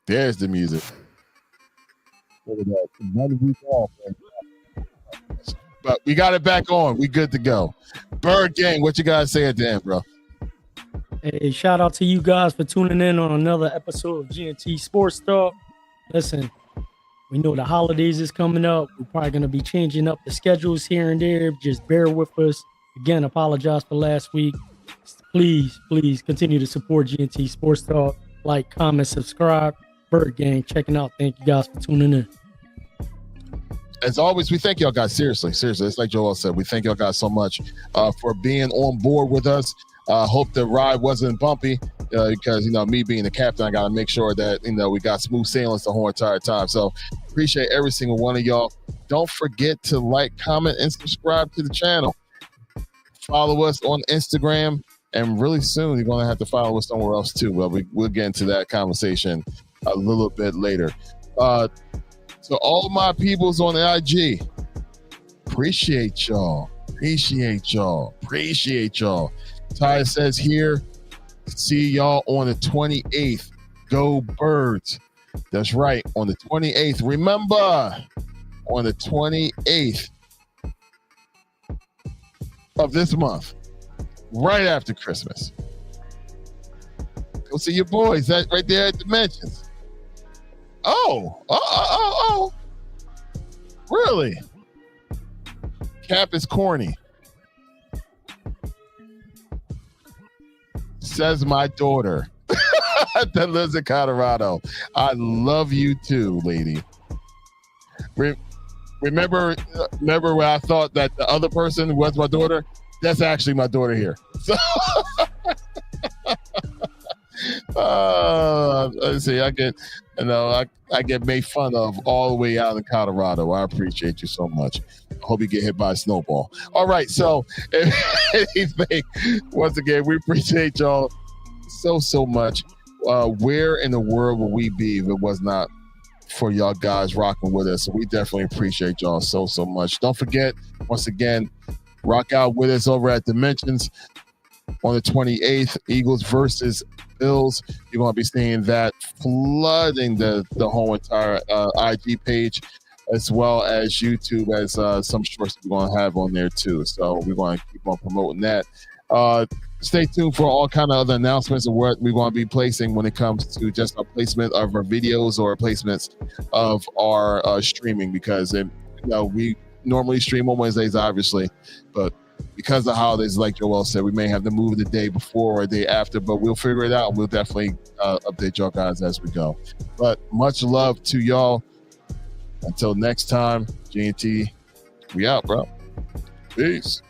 There's the music. Look at that. 1 week off. But we got it back on. We good to go. Birdgang, what you guys say at the end, bro? Hey, shout out to you guys for tuning in on another episode of G&T Sportstalk. Listen, we know the holidays is coming up. We're probably going to be changing up the schedules here and there. Just bear with us. Again, apologize for last week. Please continue to support G&T Sportstalk. Like, comment, subscribe. Birdgang, checking out. Thank you guys for tuning in. As always, we thank y'all guys. Seriously. It's like Joel said. We thank y'all guys so much for being on board with us. Hope the ride wasn't bumpy. because me being the captain, I got to make sure that we got smooth sailings the whole entire time. So appreciate every single one of y'all. Don't forget to like, comment, and subscribe to the channel. Follow us on Instagram, and really soon you're going to have to follow us somewhere else too. Well, we'll get into that conversation a little bit later. So all my peoples on the IG, appreciate y'all. Ty says here, see y'all on the 28th. Go Birds. That's right, on the 28th. Remember, on the 28th of this month, right after Christmas, go see your boys right there at Dimensions. Oh, really? Cap is corny, says my daughter that lives in Colorado. I love you too, lady. Remember when I thought that the other person was my daughter? That's actually my daughter here. So let's see, I get made fun of all the way out in Colorado. I appreciate you so much. I hope you get hit by a snowball. All right, so anything, once again, we appreciate y'all so much. Where in the world would we be if it was not for y'all guys rocking with us? So we definitely appreciate y'all so much. Don't forget, once again, rock out with us over at Dimensions on the 28th, Eagles versus Bills. You're going to be seeing that flooding the whole entire IG page, as well as YouTube, as some shorts we're going to have on there too. So we're going to keep on promoting that. Stay tuned for all kind of other announcements of what we're going to be placing when it comes to just a placement of our videos or placements of our streaming, because we normally stream on Wednesdays, obviously, but because the holidays, like Joel said, we may have to move the day before or a day after, but we'll figure it out, and we'll definitely update y'all guys as we go. But much love to y'all. Until next time, G&T, we out, bro. Peace.